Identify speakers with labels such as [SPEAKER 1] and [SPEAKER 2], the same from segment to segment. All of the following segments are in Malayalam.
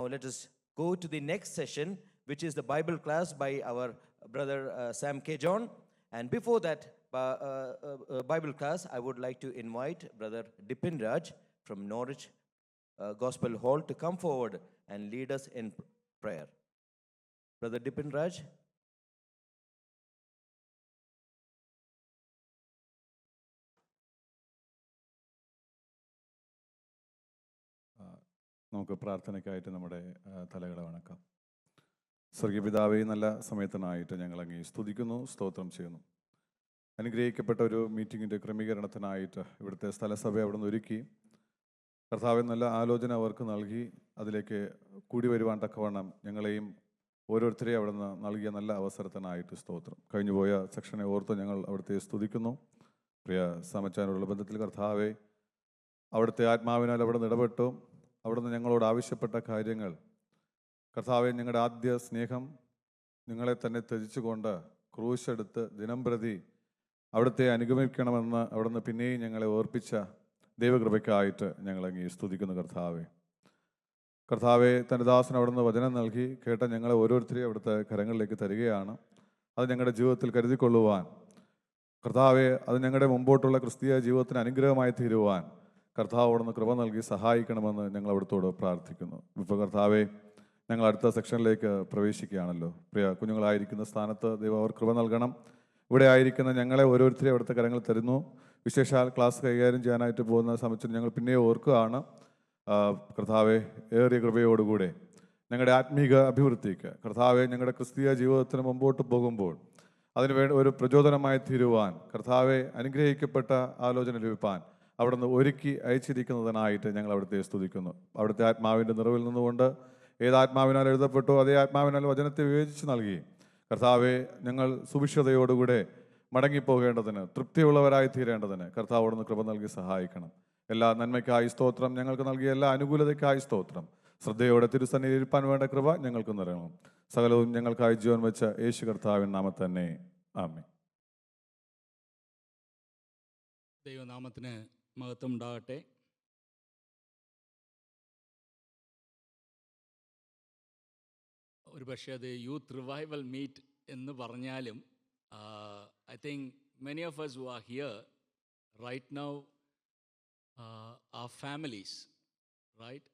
[SPEAKER 1] Now let us go to the next session, which is the Bible class by our brother Sam K. John. And before that Bible class, I would like to invite Brother Dipin Raj from Norwich Gospel Hall to come forward and lead us in prayer. Brother Dipin Raj.
[SPEAKER 2] നമുക്ക് പ്രാർത്ഥനയ്ക്കായിട്ട് നമ്മുടെ തലകളെ വണക്കാം. സ്വർഗീയപിതാവേ, നല്ല സമയത്തിനായിട്ട് ഞങ്ങൾ അങ്ങേ സ്തുതിക്കുന്നു, സ്തോത്രം ചെയ്യുന്നു. അനുഗ്രഹിക്കപ്പെട്ട ഒരു മീറ്റിങ്ങിൻ്റെ ക്രമീകരണത്തിനായിട്ട് ഇവിടുത്തെ സ്ഥലസഭ അവിടെ നിന്ന് ഒരുക്കി കർത്താവെ നല്ല ആലോചന അവർക്ക് നൽകി അതിലേക്ക് കൂടി വരുവാൻ തക്കവണ്ണം ഞങ്ങളെയും ഓരോരുത്തരെയും അവിടെ നിന്ന് നൽകിയ നല്ല അവസരത്തിനായിട്ട് സ്തോത്രം. കഴിഞ്ഞുപോയ സെക്ഷനെ ഓർത്ത് ഞങ്ങൾ അവിടുത്തെ സ്തുതിക്കുന്നു. പ്രിയ സമച്ചാനുള്ള ബന്ധത്തിൽ കർത്താവെ അവിടുത്തെ ആത്മാവിനാൽ അവിടെ നിന്ന് ഇടപെട്ടു. അവിടുന്ന് ഞങ്ങളോട് ആവശ്യപ്പെട്ട കാര്യങ്ങൾ കർത്താവെ, ഞങ്ങളുടെ ആദ്യ സ്നേഹം നിങ്ങളെ തന്നെ ത്യജിച്ചുകൊണ്ട് ക്രൂശെടുത്ത് ദിനംപ്രതി അവിടുത്തെ അനുഗമിക്കണമെന്ന് അവിടുന്ന് പിന്നെയും ഞങ്ങളെ ഓർപ്പിച്ച ദൈവകൃപയ്ക്കായിട്ട് ഞങ്ങളങ്ങ് സ്തുതിക്കുന്നു. കർത്താവെ തൻ്റെ ദാസന് അവിടുന്ന് വചനം നൽകി കേട്ട ഞങ്ങളെ ഓരോരുത്തരെയും അവിടുത്തെ കരങ്ങളിലേക്ക് തരികയാണ്. അത് ഞങ്ങളുടെ ജീവിതത്തിൽ കരുതിക്കൊള്ളുവാൻ കർത്താവെ, അത് ഞങ്ങളുടെ മുമ്പോട്ടുള്ള ക്രിസ്തീയ ജീവിതത്തിന് അനുഗ്രഹമായി തീരുവാൻ കർത്താവ് അവിടുന്ന് കൃപ നൽകി സഹായിക്കണമെന്ന് ഞങ്ങൾ അവിടുത്തോട് പ്രാർത്ഥിക്കുന്നു. ഇപ്പോൾ കർത്താവെ, ഞങ്ങൾ അടുത്ത സെക്ഷനിലേക്ക് പ്രവേശിക്കുകയാണല്ലോ. പ്രിയ കുഞ്ഞുങ്ങളായിരിക്കുന്ന സ്ഥാനത്ത് ദൈവം അവർ കൃപ നൽകണം. ഇവിടെ ആയിരിക്കുന്ന ഞങ്ങളെ ഓരോരുത്തരെയും അവിടുത്തെ കരങ്ങൾ തരുന്നു. വിശേഷാൽ ക്ലാസ് കൈകാര്യം ചെയ്യാനായിട്ട് പോകുന്ന സമയത്ത് ഞങ്ങൾ പിന്നെ ഓർക്കുകയാണ്. കർത്താവെ, ഏറിയ കൃപയോടുകൂടെ ഞങ്ങളുടെ ആത്മീക അഭിവൃദ്ധിക്ക് കർത്താവെ, ഞങ്ങളുടെ ക്രിസ്തീയ ജീവിതത്തിന് മുമ്പോട്ട് പോകുമ്പോൾ അതിന് വേണ്ടി ഒരു പ്രചോദനമായി തീരുവാൻ കർത്താവെ, അനുഗ്രഹിക്കപ്പെട്ട ആലോചന ലഭിപ്പാൻ അവിടുന്ന് ഒരുക്കി അയച്ചിരിക്കുന്നതിനായിട്ട് ഞങ്ങൾ അവിടുത്തെ സ്തുതിക്കുന്നു. അവിടുത്തെ ആത്മാവിൻ്റെ നിറവിൽ നിന്നുകൊണ്ട് ഏതാത്മാവിനാൽ എഴുതപ്പെട്ടോ അതേ ആത്മാവിനാൽ വചനത്തെ വിവേചിച്ച് നൽകി കർത്താവെ, ഞങ്ങൾ സുഭിക്ഷതയോടുകൂടെ മടങ്ങിപ്പോകേണ്ടതിന്, തൃപ്തിയുള്ളവരായി തീരേണ്ടതിന് കർത്താവ് അവിടുന്ന് കൃപ നൽകി സഹായിക്കണം. എല്ലാ നന്മയ്ക്കായി സ്തോത്രം. ഞങ്ങൾക്ക് നൽകിയ എല്ലാ അനുകൂലതയ്ക്കായി സ്തോത്രം. ശ്രദ്ധയോടെ തിരുസന്നിധിയിൽ ഇരിപ്പാൻ വേണ്ട കൃപ ഞങ്ങൾക്ക് നിറയണം. സകലവും ഞങ്ങൾക്കായി ജീവൻ വെച്ച യേശു കർത്താവിൻ നാമത്തിൽ തന്നെ ആമേൻ.
[SPEAKER 3] ദൈവനാമത്തിന് മഹത്വം ഉണ്ടാകട്ടെ. ഒരു പക്ഷേ അത് യൂത്ത് റിവൈവൽ മീറ്റ് എന്ന് പറഞ്ഞാലും I think many of us who are here right now are families, right?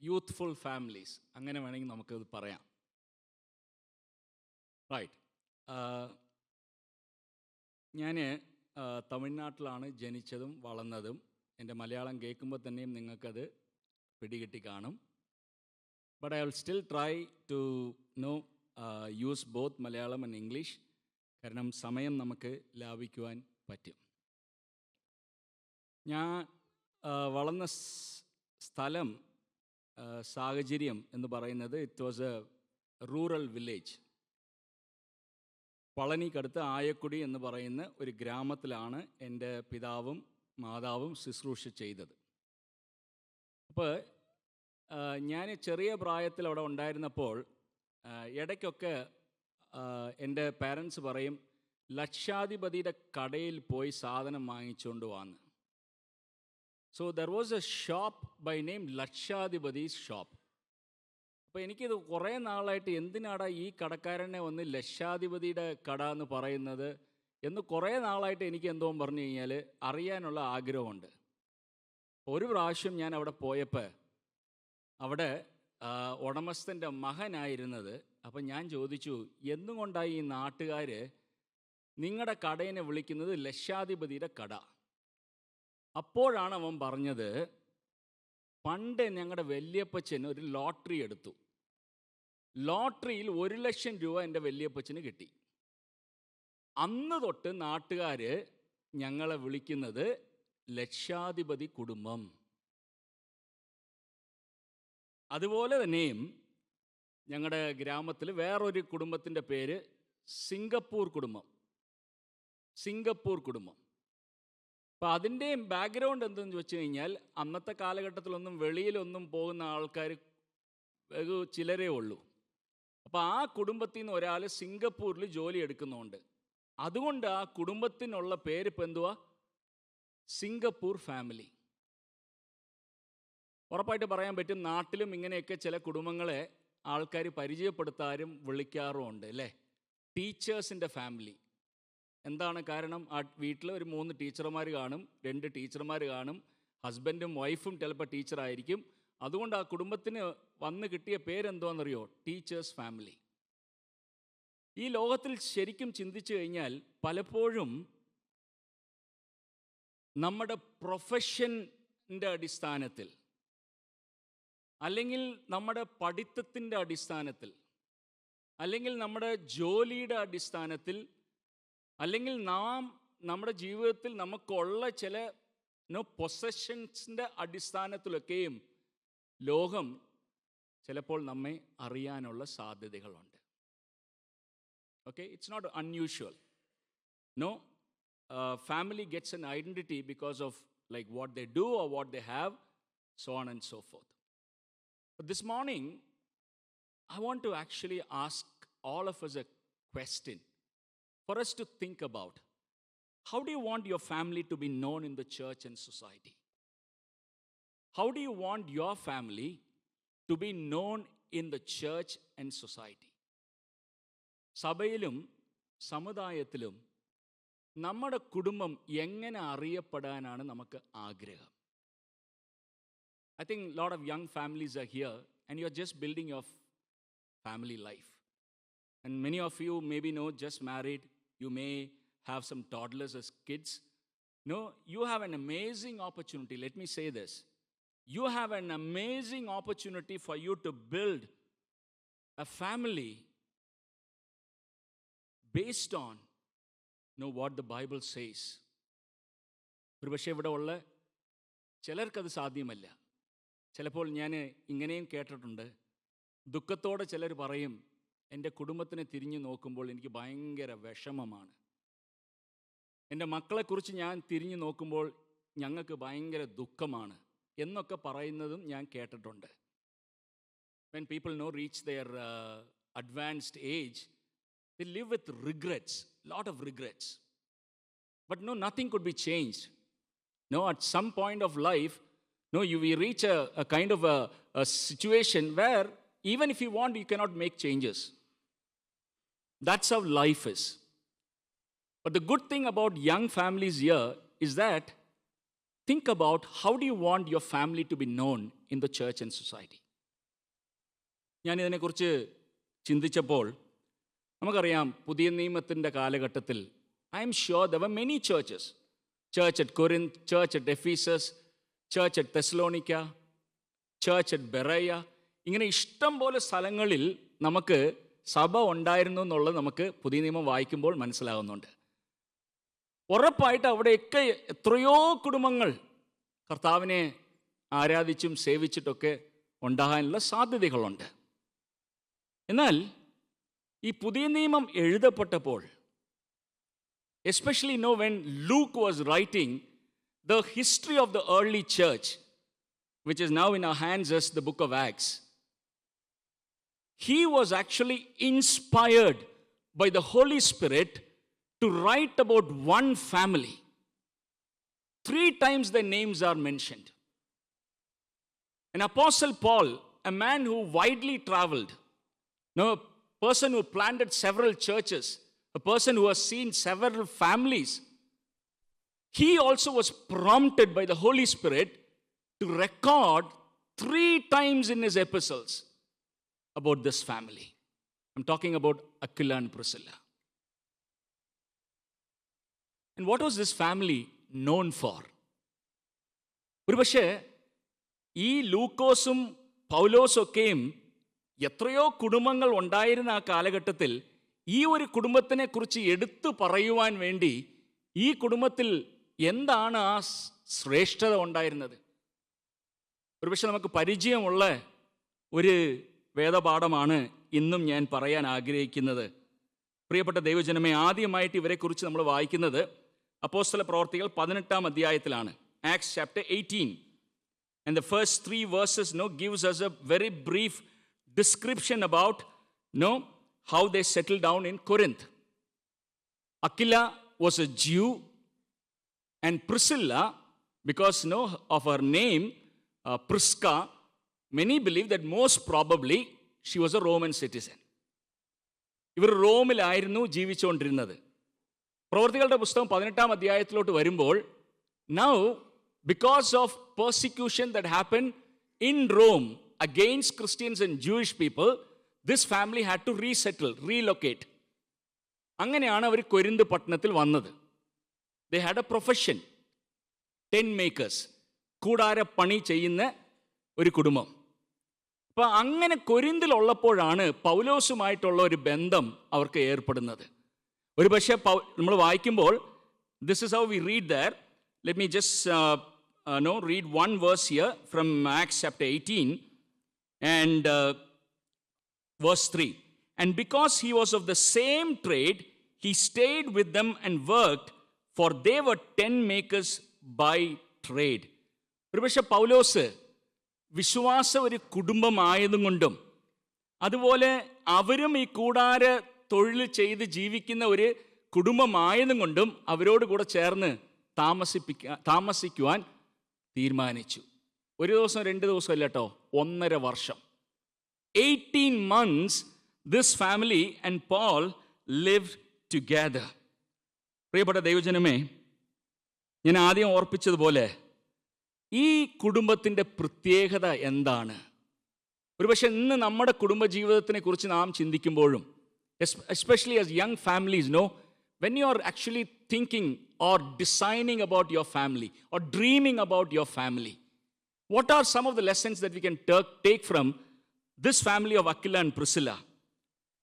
[SPEAKER 3] Youthful families, അങ്ങനെ വേണമെങ്കിൽ നമുക്കത് പറയാം. റൈറ്റ്. ഞാൻ തമിഴ്നാട്ടിലാണ് ജനിച്ചതും വളർന്നതും. എൻ്റെ മലയാളം കേൾക്കുമ്പോൾ തന്നെയും നിങ്ങൾക്കത് പിടികിട്ടി കാണും. But I will still try to use both Malayalam and English. കാരണം സമയം നമുക്ക് ലാഭിക്കുവാൻ പറ്റും. ഞാൻ വളർന്ന സ്ഥലം, സാഹചര്യം എന്ന് പറയുന്നത് it was a rural village. പളനിക്കടുത്ത് ആയക്കുടി എന്ന് പറയുന്ന ഒരു ഗ്രാമത്തിലാണ് എൻ്റെ പിതാവും മാതാവും ശുശ്രൂഷ ചെയ്തത്. അപ്പോൾ ഞാൻ ചെറിയ പ്രായത്തിൽ അവിടെ ഉണ്ടായിരുന്നപ്പോൾ ഇടയ്ക്കൊക്കെ എൻ്റെ പാരൻസ് പറയും, ലക്ഷാധിപതിയുടെ കടയിൽ പോയി സാധനം വാങ്ങിച്ചുകൊണ്ട് വന്ന്. So there was a shop by name Lakshadhipathi's shop. അപ്പോൾ എനിക്കിത് കുറേ നാളായിട്ട് എന്തിനാടാ ഈ കടക്കാരനെ വന്ന് ലക്ഷാധിപതിയുടെ കട എന്ന് പറയുന്നത് എന്ന് കുറേ നാളായിട്ട് എനിക്ക് എന്തോ പറഞ്ഞു കഴിഞ്ഞാൽ അറിയാനുള്ള ആഗ്രഹമുണ്ട്. ഒരു പ്രാവശ്യം ഞാൻ അവിടെ പോയപ്പോൾ അവിടെ ഉടമസ്ഥൻ്റെ മകനായിരുന്നത്. അപ്പം ഞാൻ ചോദിച്ചു, എന്തുകൊണ്ടായി ഈ നാട്ടുകാർ നിങ്ങളുടെ കടയിനെ വിളിക്കുന്നത് ലക്ഷാധിപതിയുടെ കട? അപ്പോഴാണ് അവൻ പറഞ്ഞത്, പണ്ട് ഞങ്ങളുടെ വല്യപ്പച്ചന് ഒരു ലോട്ടറി എടുത്തു. ലോട്ടറിയിൽ 1,00,000 രൂപ എൻ്റെ വല്യപ്പച്ചന് കിട്ടി. അന്ന് തൊട്ട് നാട്ടുകാർ ഞങ്ങളെ വിളിക്കുന്നത് ലക്ഷാധിപതി കുടുംബം. അതുപോലെ തന്നെയും ഞങ്ങളുടെ ഗ്രാമത്തിൽ വേറൊരു കുടുംബത്തിൻ്റെ പേര് സിംഗപ്പൂർ കുടുംബം. സിംഗപ്പൂർ കുടുംബം. അപ്പോൾ അതിൻ്റെയും ബാക്ക്ഗ്രൗണ്ട് എന്തെന്ന് വെച്ച് കഴിഞ്ഞാൽ, അന്നത്തെ കാലഘട്ടത്തിലൊന്നും വെളിയിലൊന്നും പോകുന്ന ആൾക്കാർ ചിലരേ ഉള്ളൂ. അപ്പോൾ ആ കുടുംബത്തിൽ നിന്ന് ഒരാൾ സിംഗപ്പൂരിൽ ജോലി എടുക്കുന്നുണ്ട്. അതുകൊണ്ട് ആ കുടുംബത്തിനുള്ള പേര് ഇപ്പം എന്തുവാ? Singapore family. ഉറപ്പായിട്ട് പറയാൻ പറ്റും, നാട്ടിലും ഇങ്ങനെയൊക്കെ ചില കുടുംബങ്ങളെ ആൾക്കാർ പരിചയപ്പെടുത്താനും വിളിക്കാറുമുണ്ട് അല്ലേ? ടീച്ചേഴ്സിൻ്റെ ഫാമിലി. എന്താണ് കാരണം? ആ വീട്ടിൽ ഒരു 3 ടീച്ചർമാർ കാണും, 2 ടീച്ചർമാർ കാണും, ഹസ്ബൻഡും വൈഫും ചിലപ്പോൾ ടീച്ചറായിരിക്കും. അതുകൊണ്ട് ആ കുടുംബത്തിന് വന്ന് കിട്ടിയ പേരെന്തോന്നറിയോ? Teachers family. ഈ ലോകത്തിൽ ശരിക്കും ചിന്തിച്ചു കഴിഞ്ഞാൽ പലപ്പോഴും നമ്മുടെ പ്രൊഫഷൻ്റെ അടിസ്ഥാനത്തിൽ, അല്ലെങ്കിൽ നമ്മുടെ പഠിത്തത്തിൻ്റെ അടിസ്ഥാനത്തിൽ, അല്ലെങ്കിൽ നമ്മുടെ ജോലിയുടെ അടിസ്ഥാനത്തിൽ, അല്ലെങ്കിൽ നമ്മുടെ ജീവിതത്തിൽ നമുക്കുള്ള ചില പൊസഷൻസിൻ്റെ അടിസ്ഥാനത്തിലൊക്കെയും ലോകം ചിലപ്പോൾ നമ്മെ അറിയാനുള്ള സാധ്യതകളുണ്ട്. Okay, it's not unusual. No, family gets an identity because of like what they do or what they have, so on and so forth. But this morning, I want to actually ask all of us a question for us to think about. How do you want your family to be known in the church and society? How do you want your family to be known in the church and society? സഭയിലും സമുദായത്തിലും നമ്മുടെ കുടുംബം എങ്ങനെ അറിയപ്പെടാനാണ് നമുക്ക് ആഗ്രഹം? I think a lot of young families are here and you're just building your family life. And many of you maybe know, just married, you may have some toddlers as kids. No, you have an amazing opportunity. Let me say this. You have an amazing opportunity for you to build a family based on what the Bible says. ഒരുപക്ഷെ ഇവിടെ ഉള്ള ചിലർക്കത് സാധ്യമല്ല. ചിലപ്പോൾ ഞാൻ ഇങ്ങനെയും കേട്ടിട്ടുണ്ട്, ദുഃഖത്തോടെ ചിലർ പറയും, എൻ്റെ കുടുംബത്തിനെ തിരിഞ്ഞു നോക്കുമ്പോൾ എനിക്ക് ഭയങ്കര വിഷമമാണ്, എൻ്റെ മക്കളെക്കുറിച്ച് ഞാൻ തിരിഞ്ഞു നോക്കുമ്പോൾ ഞങ്ങൾക്ക് ഭയങ്കര ദുഃഖമാണ് എന്നൊക്കെ പറയുന്നതും ഞാൻ കേട്ടിട്ടുണ്ട്. When people reach their advanced age, they live with regrets, lot of regrets. But nothing could be changed. At some point of life, we reach a kind of a situation where even if you want, you cannot make changes. That's how life is. But the good thing about young families here is that think about how do you want your family to be known in the church and society. ഞാൻ ഇതിനെക്കുറിച്ച് ചിന്തിച്ചപ്പോൾ നമുക്കറിയാം, പുതിയ നിയമത്തിൻ്റെ കാലഘട്ടത്തിൽ I am sure there were many churches. Church at Corinth, church at Ephesus, church at Thessalonica, church at Berea. ഇങ്ങനെ ഇഷ്ടം പോലെ സ്ഥലങ്ങളിൽ നമുക്ക് സഭ ഉണ്ടായിരുന്നു എന്നുള്ളത് നമുക്ക് പുതിയ നിയമം വായിക്കുമ്പോൾ മനസ്സിലാകുന്നുണ്ട്. ഉറപ്പായിട്ട് അവിടെയൊക്കെ എത്രയോ കുടുംബങ്ങൾ കർത്താവിനെ ആരാധിച്ചും സേവിച്ചിട്ടൊക്കെ ഉണ്ടാകാനുള്ള സാധ്യതകളുണ്ട്. എന്നാൽ ഈ പുതിയ നിയമം എഴുതപ്പെട്ടപ്പോൾ, especially when Luke was writing the history of the early church, which is now in our hands as the book of Acts, he was actually inspired by the Holy Spirit to write about one family. 3 times their names are mentioned. An Apostle Paul, a man who widely traveled, a person who planted several churches, a person who has seen several families, he also was prompted by the Holy Spirit to record 3 times in his epistles about this family. I'm talking about Aquila and Priscilla. And what was this family known for? ഒരുപക്ഷെ ഈ ലൂക്കോസും പൗലോസൊക്കെയും എത്രയോ കുടുംബങ്ങൾ ഉണ്ടായിരുന്ന ആ കാലഘട്ടത്തിൽ ഈ ഒരു കുടുംബത്തിനെ കുറിച്ച് എടുത്തു പറയുവാൻ വേണ്ടി ഈ കുടുംബത്തിൽ എന്താണ് ആ ശ്രേഷ്ഠത ഉണ്ടായിരുന്നത്? ഒരുപക്ഷെ നമുക്ക് പരിചയമുള്ള ഒരു വേദപാഠമാണ് ഇന്നും ഞാൻ പറയാൻ ആഗ്രഹിക്കുന്നത്. പ്രിയപ്പെട്ട ദൈവജനമേ, ആദ്യമായിട്ട് ഇവരെക്കുറിച്ച് നമ്മൾ വായിക്കുന്നത് അപ്പോസ്തല പ്രവർത്തികൾ 18-ാം അധ്യായത്തിലാണ്. Acts chapter 18. And the first 3 verses gives us a very brief description about how they settled down in Corinth. Aquila was a Jew, and Priscilla, because of her name, Prisca, many believe that most probably she was a Roman citizen. ഇവർ റോമിലായിരുന്നു ജീവിച്ചുകൊണ്ടിരുന്നത്. പ്രവൃത്തികളുടെ പുസ്തകം 18-ാം അധ്യായത്തിലോട്ട് വരുമ്പോൾ, now because of persecution that happened in Rome against Christians and Jewish people, this family had to relocate. അങ്ങനെയാണ് അവർ കൊരിന്ത് പട്ടണത്തിൽ വന്നത്. They had a profession, tent makers, കൂടാരപ്പണി ചെയ്യുന്ന ഒരു കുടുംബം. അപ്പം അങ്ങനെ കൊരിന്തിലുള്ളപ്പോഴാണ് പൗലോസുമായിട്ടുള്ള ഒരു ബന്ധം അവർക്ക് ഏർപ്പെടുന്നത്. ഒരു പക്ഷേ നമ്മൾ വായിക്കുമ്പോൾ, this is how we read there. Let me just read one verse here from Acts chapter 18 and verse 3. And because he was of the same trade, he stayed with them and worked, for they were tent makers by trade. ഒരുപക്ഷെ പൗലോസ് വിശ്വാസ ഒരു കുടുംബമായതും കൊണ്ടും, അതുപോലെ അവരും ഈ കൂടാര തൊഴിൽ ചെയ്ത് ജീവിക്കുന്ന ഒരു കുടുംബമായതും കൊണ്ടും അവരോട് കൂടെ ചേർന്ന് താമസിക്കുവാൻ തീരുമാനിച്ചു. ഒരു ദിവസം 2 ദിവസം അല്ല കേട്ടോ, 1.5 വർഷം, 18 months this family and Paul lived together. പ്രിയപ്പെട്ട ദൈവജനമേ, ഞാൻ ആദ്യം ഓർപ്പിച്ചതുപോലെ ഈ കുടുംബത്തിൻ്റെ പ്രത്യേകത എന്താണ്? ഒരുപക്ഷെ ഇന്ന് നമ്മുടെ കുടുംബജീവിതത്തിനെ കുറിച്ച് നാം ചിന്തിക്കുമ്പോഴും, especially as young families, when you are actually thinking or designing about your family or dreaming about your family, what are some of the lessons that we can take from this family of Aquila and Priscilla?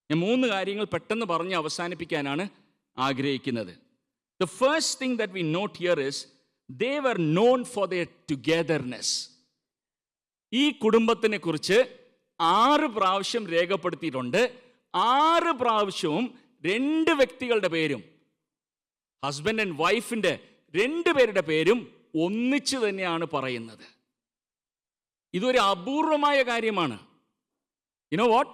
[SPEAKER 3] ഞാൻ 3 കാര്യങ്ങൾ പെട്ടെന്ന് പറഞ്ഞ് അവസാനിപ്പിക്കാനാണ് ആഗ്രഹിക്കുന്നത്. The first thing that we note here is they were known for their togetherness. ഈ കുടുംബത്തിനെ കുറിച്ച് 6 പ്രാവശ്യം രേഖപ്പെടുത്തിയിട്ടുണ്ട്. 6 പ്രാവശ്യവും 2 വ്യക്തികളുടെ പേരും, ഹസ്ബൻഡ് ആൻഡ് വൈഫിൻ്റെ 2 പേരുടെ പേരും ഒന്നിച്ച് തന്നെയാണ് പറയുന്നത്. ഇതൊരു അപൂർവമായ കാര്യമാണ്. You know what?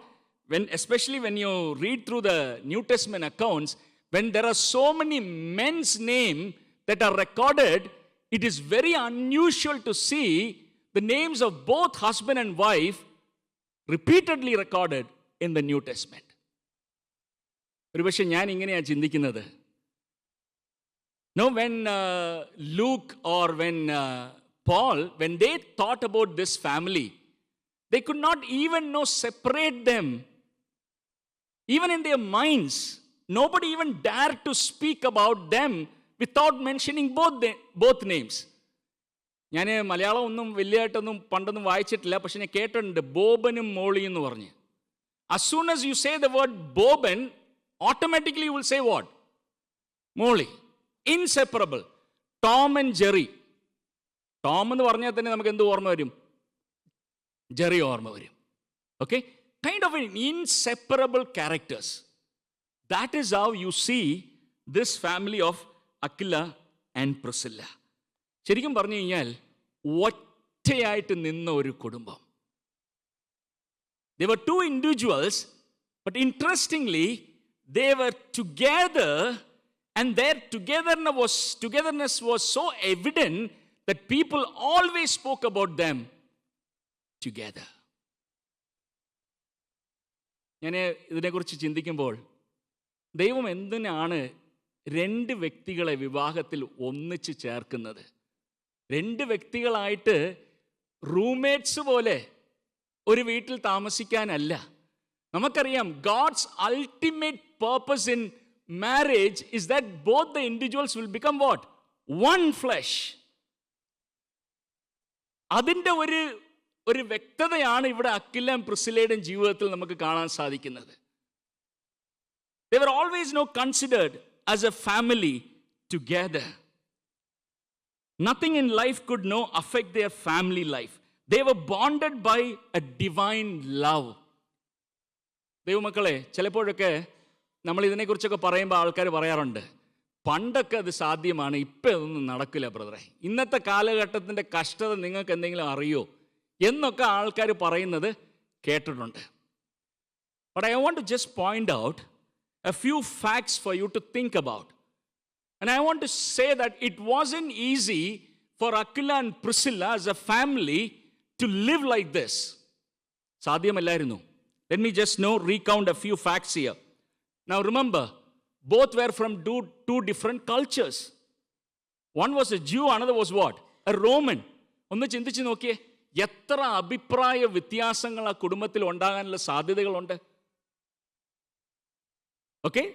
[SPEAKER 3] Especially when you read through the New Testament accounts, when there are so many men's names that are recorded, it is very unusual to see the names of both husband and wife repeatedly recorded in the New Testament. ഒരുപക്ഷെ ഞാൻ ഇങ്ങനെയാണ് ചിന്തിക്കുന്നത്. No, when Luke or when Paul, when they thought about this family, they could not even separate them. Even in their minds, nobody even dared to speak about them without mentioning both names. ഞാൻ മലയാളം ഒന്നും വലിയതായിട്ടൊന്നും പണ്ടൊന്നും വായിച്ചിട്ടില്ല, പക്ഷെ ഞാൻ കേട്ടിട്ടുണ്ട് ബോബനും മോളിയും എന്ന് പറഞ്ഞ്. As soon as you say the word Boban, automatically you will say what? Molly. Inseparable. Tom and Jerry. Tom എന്ന് പറഞ്ഞാൽ തന്നെ നമുക്ക് എന്ത് ഓർമ്മ വരും? ജെറി ഓർമ്മ വരും. Okay, kind of an inseparable characters. That is how you see this family of Aquila and Priscilla. ശരിക്കും പറഞ്ഞു കഴിഞ്ഞാൽ ഒറ്റയായിട്ട് നിന്ന ഒരു കുടുംബം. They were 2 individuals, but interestingly, they were together, and their togetherness was so evident that people always spoke about them together. ഞാൻ ഇതിനെക്കുറിച്ച് ചിന്തിക്കുമ്പോൾ, ദൈവം എന്തിനാണ് 2 വ്യക്തികളെ വിവാഹത്തിൽ ഒന്നിച്ച് ചേർക്കുന്നത്? 2 വ്യക്തികളായിട്ട് റൂംമേറ്റ്സ് പോലെ ഒരു വീട്ടിൽ താമസിക്കാനല്ല. നമുക്കറിയാം, God's ultimate purpose in marriage is that both the individuals will become what? One flesh. അതിൻ്റെ ഒരു വ്യക്തതയാണ് ഇവിടെ അക്വിലയും പ്രിസ്കില്ലയുടെയും ജീവിതത്തിൽ നമുക്ക് കാണാൻ സാധിക്കുന്നത്. They were always considered as a family together. Nothing in life could affect their family life. They were bonded by a divine love. ദൈവമക്കളെ, ചിലപ്പോഴൊക്കെ നമ്മൾ ഇതിനെക്കുറിച്ചൊക്കെ പറയുമ്പോൾ ആൾക്കാർ പറയാറുണ്ട്, പണ്ടൊക്കെ അത് സാധ്യമാണ്, ഇപ്പം അതൊന്നും നടക്കില്ല ബ്രദറെ, ഇന്നത്തെ കാലഘട്ടത്തിൻ്റെ കഷ്ടത നിങ്ങൾക്ക് എന്തെങ്കിലും അറിയോ എന്നൊക്കെ ആൾക്കാർ പറയുന്നത് കേട്ടിട്ടുണ്ട്. But I want to just point out a few facts for you to think about. And I want to say that it wasn't easy for Aquila and Priscilla as a family to live like this. സാധ്യമല്ലായിരുന്നു. Let me just recount a few facts here. Now remember, both were from two different cultures. One was a Jew, another was what? A Roman. ഒന്ന് ചിന്തിച്ച് നോക്കിയേ, എത്ര അഭിപ്രായ വ്യത്യാസങ്ങൾ ആ കുടുംബത്തിൽ ഉണ്ടാകാനുള്ള സാധ്യതകളുണ്ട്. Okay?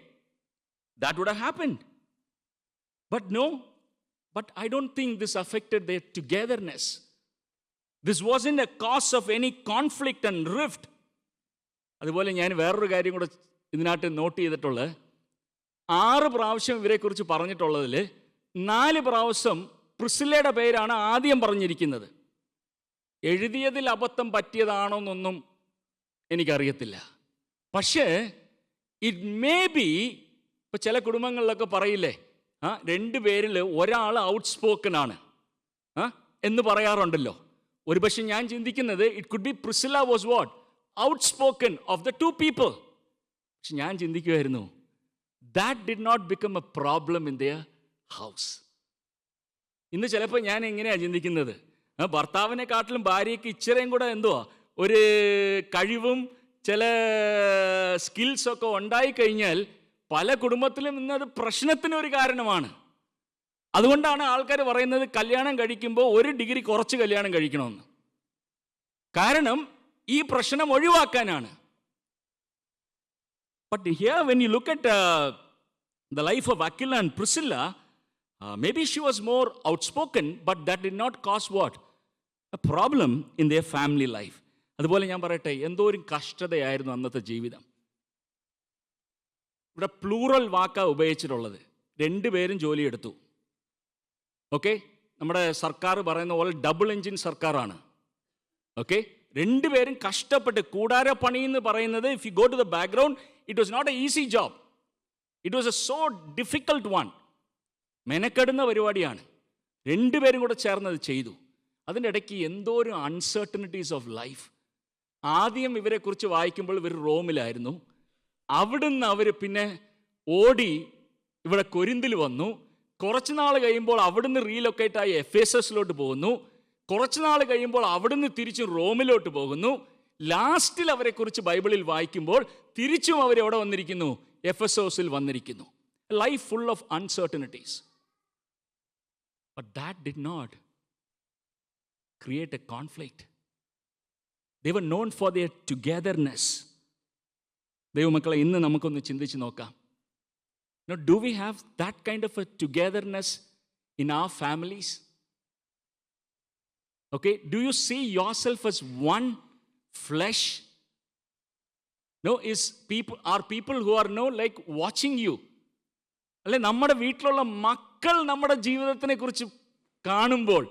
[SPEAKER 3] That would have happened. But no, but I don't think this affected their togetherness. This wasn't a cause of any conflict and rift. അതുപോലെ ഞാൻ വേറൊരു കാര്യം കൂടെ ഇതിനകത്ത് നോട്ട് ചെയ്തിട്ടുള്ളത്, 6 പ്രാവശ്യം ഇവരെക്കുറിച്ച് പറഞ്ഞിട്ടുള്ളതിൽ 4 പ്രാവശ്യം പ്രിസില്ലയുടെ പേരാണ് ആദ്യം പറഞ്ഞിരിക്കുന്നത്. എഴുതിയതിൽ അബദ്ധം പറ്റിയതാണോന്നൊന്നും എനിക്കറിയത്തില്ല. പക്ഷേ ഇറ്റ് മേ ബി, ഇപ്പം ചില കുടുംബങ്ങളിലൊക്കെ പറയില്ലേ, 2 പേരിൽ ഒരാൾ ഔട്ട് സ്പോക്കൺ ആണ് എന്ന് പറയാറുണ്ടല്ലോ. ഒരുപക്ഷെ ഞാൻ ചിന്തിക്കുന്നത് it could be Priscilla was what outspoken of the 2 people. പക്ഷെ ഞാൻ ചിന്തിക്കുമായിരുന്നു, that did not become a problem in their house. ഇന്ന് ചിലപ്പോൾ ഞാൻ എങ്ങനെയാണ് ചിന്തിക്കുന്നത്, ഭർത്താവിനെക്കാട്ടിലും ഭാര്യയ്ക്ക് ഇച്ചിരയും കൂടെ എന്തുവാ ഒരു കഴിവും ചില സ്കിൽസൊക്കെ ഉണ്ടായിക്കഴിഞ്ഞാൽ പല കുടുംബത്തിലും ഇന്നത് പ്രശ്നത്തിനൊരു കാരണമാണ്. അതുകൊണ്ടാണ് ആൾക്കാർ പറയുന്നത് കല്യാണം കഴിക്കുമ്പോൾ 1 ഡിഗ്രി കുറച്ച് കല്യാണം കഴിക്കണമെന്ന്. കാരണം ഈ പ്രശ്നം ഒഴിവാക്കാനാണ്. But here when you look at the life of Aquila and Priscilla, maybe she was more outspoken, but that did not cause what? A problem in their family life. അതുപോലെ ഞാൻ പറയട്ടെ, എന്തോരം കഷ്ടതയായിരുന്നു അന്നത്തെ ജീവിതം. ഇവിടെ പ്ലൂറൽ വാക്കാണ് ഉപയോഗിച്ചിട്ടുള്ളത്. 2 പേരും ജോലിയെടുത്തു. ഓക്കെ, നമ്മുടെ സർക്കാർ പറയുന്ന പോലെ ഡബിൾ എഞ്ചിൻ സർക്കാരാണ്. ഓക്കെ, 2 പേരും കഷ്ടപ്പെട്ട് കൂടാര പണി എന്ന് പറയുന്നത്, if you go to the background, it was not a easy job. It was a so difficult one. മെനക്കെടുന്ന പരിപാടിയാണ്. 2 പേരും കൂടെ ചേർന്നത് ചെയ്തു. അതിൻ്റെ ഇടയ്ക്ക് എന്തോരം അൺസർട്ടനിറ്റീസ് ഓഫ് ലൈഫ്. ആദ്യം ഇവരെക്കുറിച്ച് വായിക്കുമ്പോൾ ഇവർ റോമിലായിരുന്നു. അവിടുന്ന് അവർ പിന്നെ ഓടി ഇവിടെ കൊരിന്തിൽ വന്നു. കുറച്ച് നാൾ കഴിയുമ്പോൾ അവിടുന്ന് റീലൊക്കേറ്റായി എഫേസസിലോട്ട് പോകുന്നു. കുറച്ച് നാൾ കഴിയുമ്പോൾ അവിടുന്ന് തിരിച്ചും റോമിലോട്ട് പോകുന്നു. ലാസ്റ്റിൽ അവരെക്കുറിച്ച് ബൈബിളിൽ വായിക്കുമ്പോൾ തിരിച്ചും അവരെവിടെ വന്നിരിക്കുന്നു? എഫെസോസിൽ വന്നിരിക്കുന്നു. Life full of uncertainties. But that did not create a conflict. They were known for their togetherness. ദൈവമക്കളെ, ഇന്ന് നമുക്കൊന്ന് ചിന്തിച്ച് നോക്കാം. Now, do we have that kind of a togetherness in our families? Okay, do you see yourself as one flesh? No, are people who are like watching you? അല്ലെ, നമ്മുടെ വീട്ടിലുള്ള മക്കൾ നമ്മുടെ ജീവിതത്തിനെ കുറിച്ച് കാണുമ്പോൾ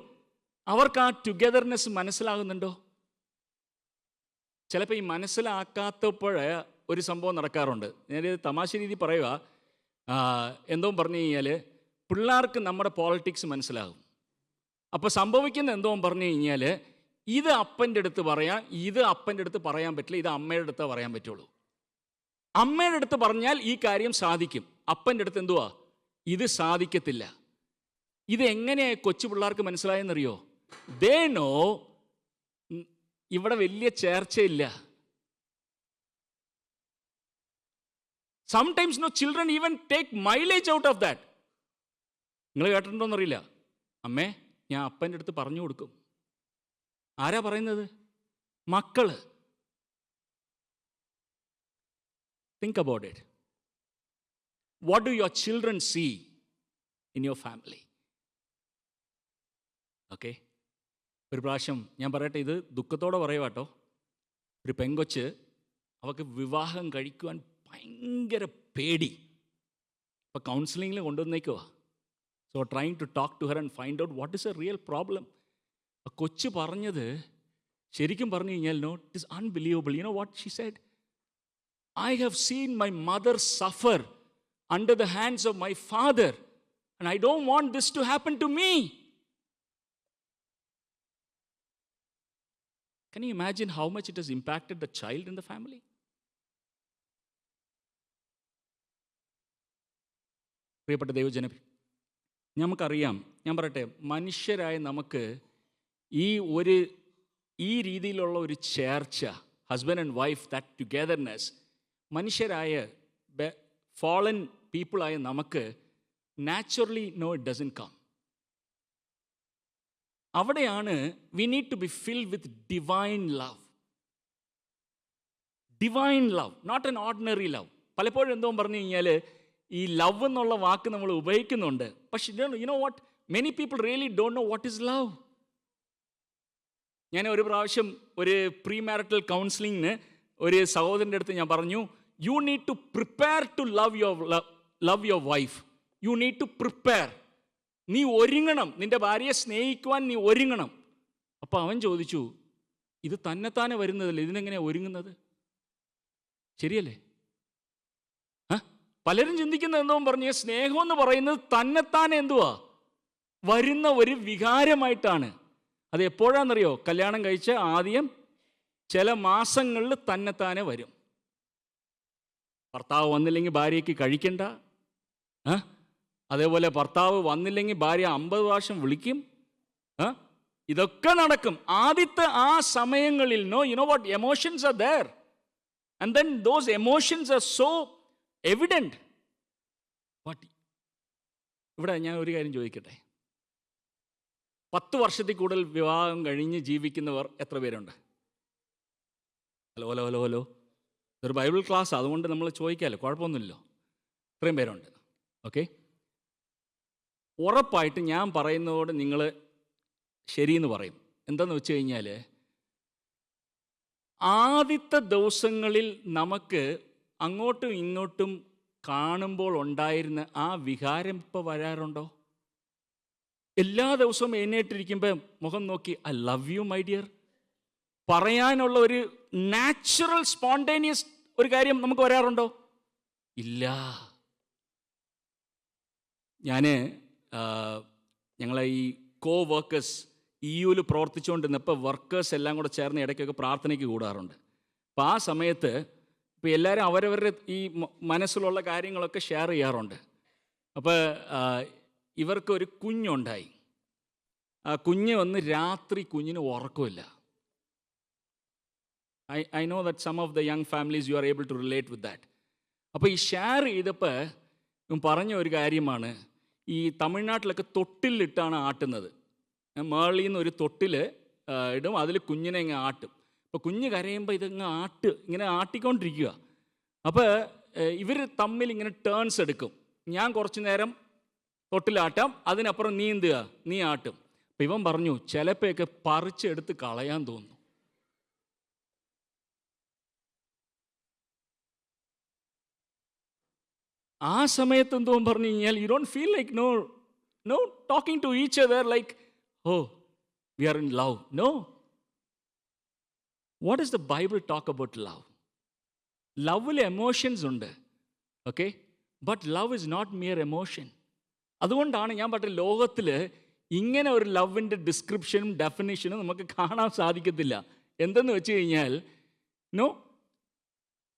[SPEAKER 3] അവർക്ക് ആ ടുഗദർനെസ് മനസ്സിലാകുന്നുണ്ടോ? ചിലപ്പോൾ ഈ മനസ്സിലാക്കാത്തപ്പോൾ ഒരു സംഭവം നടക്കാറുണ്ട്. ഞാനത് തമാശ രീതി പറയുക, എന്തോ പറഞ്ഞു കഴിഞ്ഞാൽ പിള്ളേർക്ക് നമ്മുടെ പോളിറ്റിക്സ് മനസ്സിലാകും. അപ്പോൾ സംഭവിക്കുന്ന എന്തോ പറഞ്ഞു കഴിഞ്ഞാൽ ഇത് അപ്പൻ്റെ അടുത്ത് പറയാം, ഇത് അപ്പൻ്റെ അടുത്ത് പറയാൻ പറ്റില്ല, ഇത് അമ്മയുടെ അടുത്ത് പറയാൻ പറ്റുള്ളൂ. അമ്മയുടെ അടുത്ത് പറഞ്ഞാൽ ഈ കാര്യം സാധിക്കും, അപ്പൻ്റെ അടുത്ത് എന്തുവാ ഇത് സാധിക്കത്തില്ല. ഇത് എങ്ങനെയാ കൊച്ചു പിള്ളേർക്ക് മനസ്സിലായെന്നറിയോ? ദേ നോ ഇവിടെ വലിയ ചേർച്ചയില്ല. Sometimes no children even take mileage out of that. നിങ്ങൾ കേട്ടിട്ടുണ്ടോന്നറിയില്ല, അമ്മേ ഞാൻ അപ്പൻ്റെ അടുത്ത് പറഞ്ഞു കൊടുക്കും. ആരാ പറയുന്നത്? മക്കള്. Think about it. What do your children see in your family? Okay? ഒരു പ്രാവശ്യം ഞാൻ പറയട്ടെ, ഇത് ദുഃഖത്തോടെ പറയുവാട്ടോ. ഒരു പെങ്കൊച്ച്, അവൾക്ക് വിവാഹം കഴിക്കുവാൻ ഭയങ്കര പേടി. അപ്പോൾ കൗൺസിലിങ്ങിൽ കൊണ്ടുവന്നേക്കുവാ. So trying to talk to her and find out what is a real problem. ആ കൊച്ച് പറഞ്ഞത് ശരിക്കും പറഞ്ഞു കഴിഞ്ഞാൽ, no, it is unbelievable. You know what she said? I have seen my mother suffer under the hands of my father, and I don't want this to happen to me. Can you imagine how much it has impacted the child in the family? പ്രിയപ്പെട്ട ദൈവജനം, നമുക്കറിയാം, ഞാൻ പറയട്ടെ, മനുഷ്യരായ നമുക്ക് ഈ ഒരു ഈ രീതിയിലുള്ള ഒരു ചേർച്ച, husband and wife, that togetherness, മനുഷ്യരായ ഫോളൻ പീപ്പിളായ നമുക്ക് നാച്ചുറലി ഇറ്റ് ഡസൻറ്റ് കം. അവിടെയാണ് we need to be filled with divine love. Divine love, not an ordinary love. പലപ്പോഴും എന്തോ പറഞ്ഞു കഴിഞ്ഞാൽ ഈ ലവ് എന്നുള്ള വാക്ക് നമ്മൾ ഉപയോഗിക്കുന്നുണ്ട്, പക്ഷെ U know what, many people really don't know what is love. ഞാൻ ഒരു പ്രാവശ്യം ഒരു പ്രീ മാരിറ്റൽ കൗൺസിലിങ്ങിന് ഒരു സഹോദരൻ്റെ അടുത്ത് ഞാൻ പറഞ്ഞു, you need to prepare to love your wife. You need to prepare. നീ ഒരുങ്ങണം, നിന്റെ ഭാര്യയെ സ്നേഹിക്കുവാൻ നീ ഒരുങ്ങണം. അപ്പോൾ അവൻ ചോദിച്ചു, ഇത് തന്നെത്താനെ വരുന്നതല്ലേ, ഇതിനെങ്ങനെയാണ് ഒരുങ്ങുന്നത്? ശരിയല്ലേ? പലരും ചിന്തിക്കുന്നത് എന്തോ പറഞ്ഞ സ്നേഹം എന്ന് പറയുന്നത് തന്നെത്താനെ എന്തുവാ വരുന്ന ഒരു വികാരമായിട്ടാണ്. അത് എപ്പോഴാണെന്നറിയോ? കല്യാണം കഴിച്ച ആദ്യം ചില മാസങ്ങളിൽ തന്നെത്താനെ വരും. ഭർത്താവ് വന്നില്ലെങ്കിൽ ഭാര്യയ്ക്ക് കഴിക്കണ്ട. അതേപോലെ ഭർത്താവ് വന്നില്ലെങ്കിൽ ഭാര്യ 50 പ്രാവശ്യം വിളിക്കും. ഇതൊക്കെ നടക്കും ആദ്യത്തെ ആ സമയങ്ങളിൽ. You know what, emotions are there, and then those emotions are so evident. But ഇവിടെ ഞാൻ ഒരു കാര്യം ചോദിക്കട്ടെ, 10 വർഷത്തിൽ കൂടുതൽ വിവാഹം കഴിഞ്ഞ് ജീവിക്കുന്നവർ എത്ര പേരുണ്ട്? ഹലോ, ഇതൊരു ബൈബിൾ ക്ലാസ്, അതുകൊണ്ട് നമ്മൾ ചോദിക്കാമല്ലോ, കുഴപ്പമൊന്നുമില്ലല്ലോ. ഇത്രയും പേരുണ്ട്. ഓക്കെ, ഉറപ്പായിട്ട് ഞാൻ പറയുന്നതോട് നിങ്ങൾ ശരിയെന്ന് പറയും. എന്താണെന്ന് വെച്ച് കഴിഞ്ഞാൽ, ആദ്യത്തെ ദിവസങ്ങളിൽ നമുക്ക് അങ്ങോട്ടും ഇങ്ങോട്ടും കാണുമ്പോൾ ഉണ്ടായിരുന്ന ആ വികാരം ഇപ്പോൾ വരാറുണ്ടോ? എല്ലാ ദിവസവും എഴുന്നേറ്റിരിക്കുമ്പോൾ മുഖം നോക്കി I love you my dear പറയാനുള്ള ഒരു നാച്ചുറൽ സ്പോണ്ടേനിയസ് ഒരു കാര്യം നമുക്ക് വരാറുണ്ടോ? ഇല്ല. ഞങ്ങളെ ഈ വർക്കേഴ്സ് EU-ൽ പ്രവർത്തിച്ചുകൊണ്ടിരുന്നപ്പോൾ വർക്കേഴ്സ് എല്ലാം കൂടെ ചേർന്ന് ഇടയ്ക്കൊക്കെ പ്രാർത്ഥനയ്ക്ക് കൂടാറുണ്ട്. അപ്പോൾ ആ സമയത്ത് ഇപ്പോൾ എല്ലാവരും അവരവരുടെ ഈ മനസ്സിലുള്ള കാര്യങ്ങളൊക്കെ ഷെയർ ചെയ്യാറുണ്ട്. അപ്പോൾ ഇവർക്ക് ഒരു കുഞ്ഞുണ്ടായി. ആ കുഞ്ഞ് വന്ന് രാത്രി കുഞ്ഞിന് ഉറക്കമില്ല. I know that some of the young families you are able to relate with that. അപ്പോൾ ഈ ഷെയർ ചെയ്തപ്പോൾ പറഞ്ഞ ഒരു കാര്യമാണ്, ഈ തമിഴ്നാട്ടിലൊക്കെ തൊട്ടിലിട്ടാണ് ആട്ടുന്നത്. മേളിൽ നിന്ന് ഒരു തൊട്ടിൽ ഇടും, അതിൽ കുഞ്ഞിനെ ഇങ്ങനെ ആട്ടും. അപ്പോൾ കുഞ്ഞ് കരയുമ്പോൾ ഇങ്ങനെ ആട്ടിക്കൊണ്ടിരിക്കുക. അപ്പോൾ ഇവർ തമ്മിൽ ഇങ്ങനെ ടേൺസ് എടുക്കും. ഞാൻ കുറച്ച് നേരം തൊട്ടിലാട്ടാം, അതിനപ്പുറം നീ എന്തുക, നീ ആട്ടും. അപ്പം ഇവൻ പറഞ്ഞു, ചിലപ്പോഴൊക്കെ പറിച്ചെടുത്ത് കളയാൻ തോന്നുന്നു. ആ സമയത്ത് എന്തോ പറഞ്ഞു കഴിഞ്ഞാൽ, you don't feel like no talking to each other like we are in love. No. What is the Bible talk about love? ലവിൽ എമോഷൻസ് ഉണ്ട്, okay, but love is not mere emotion. അതുകൊണ്ടാണ് ഞാൻ പറഞ്ഞ ലോകത്തിൽ ഇങ്ങനെ ഒരു ലവിൻ്റെ ഡിസ്ക്രിപ്ഷനും ഡെഫിനിഷനും നമുക്ക് കാണാൻ സാധിക്കത്തില്ല. എന്തെന്ന് വെച്ച് കഴിഞ്ഞാൽ,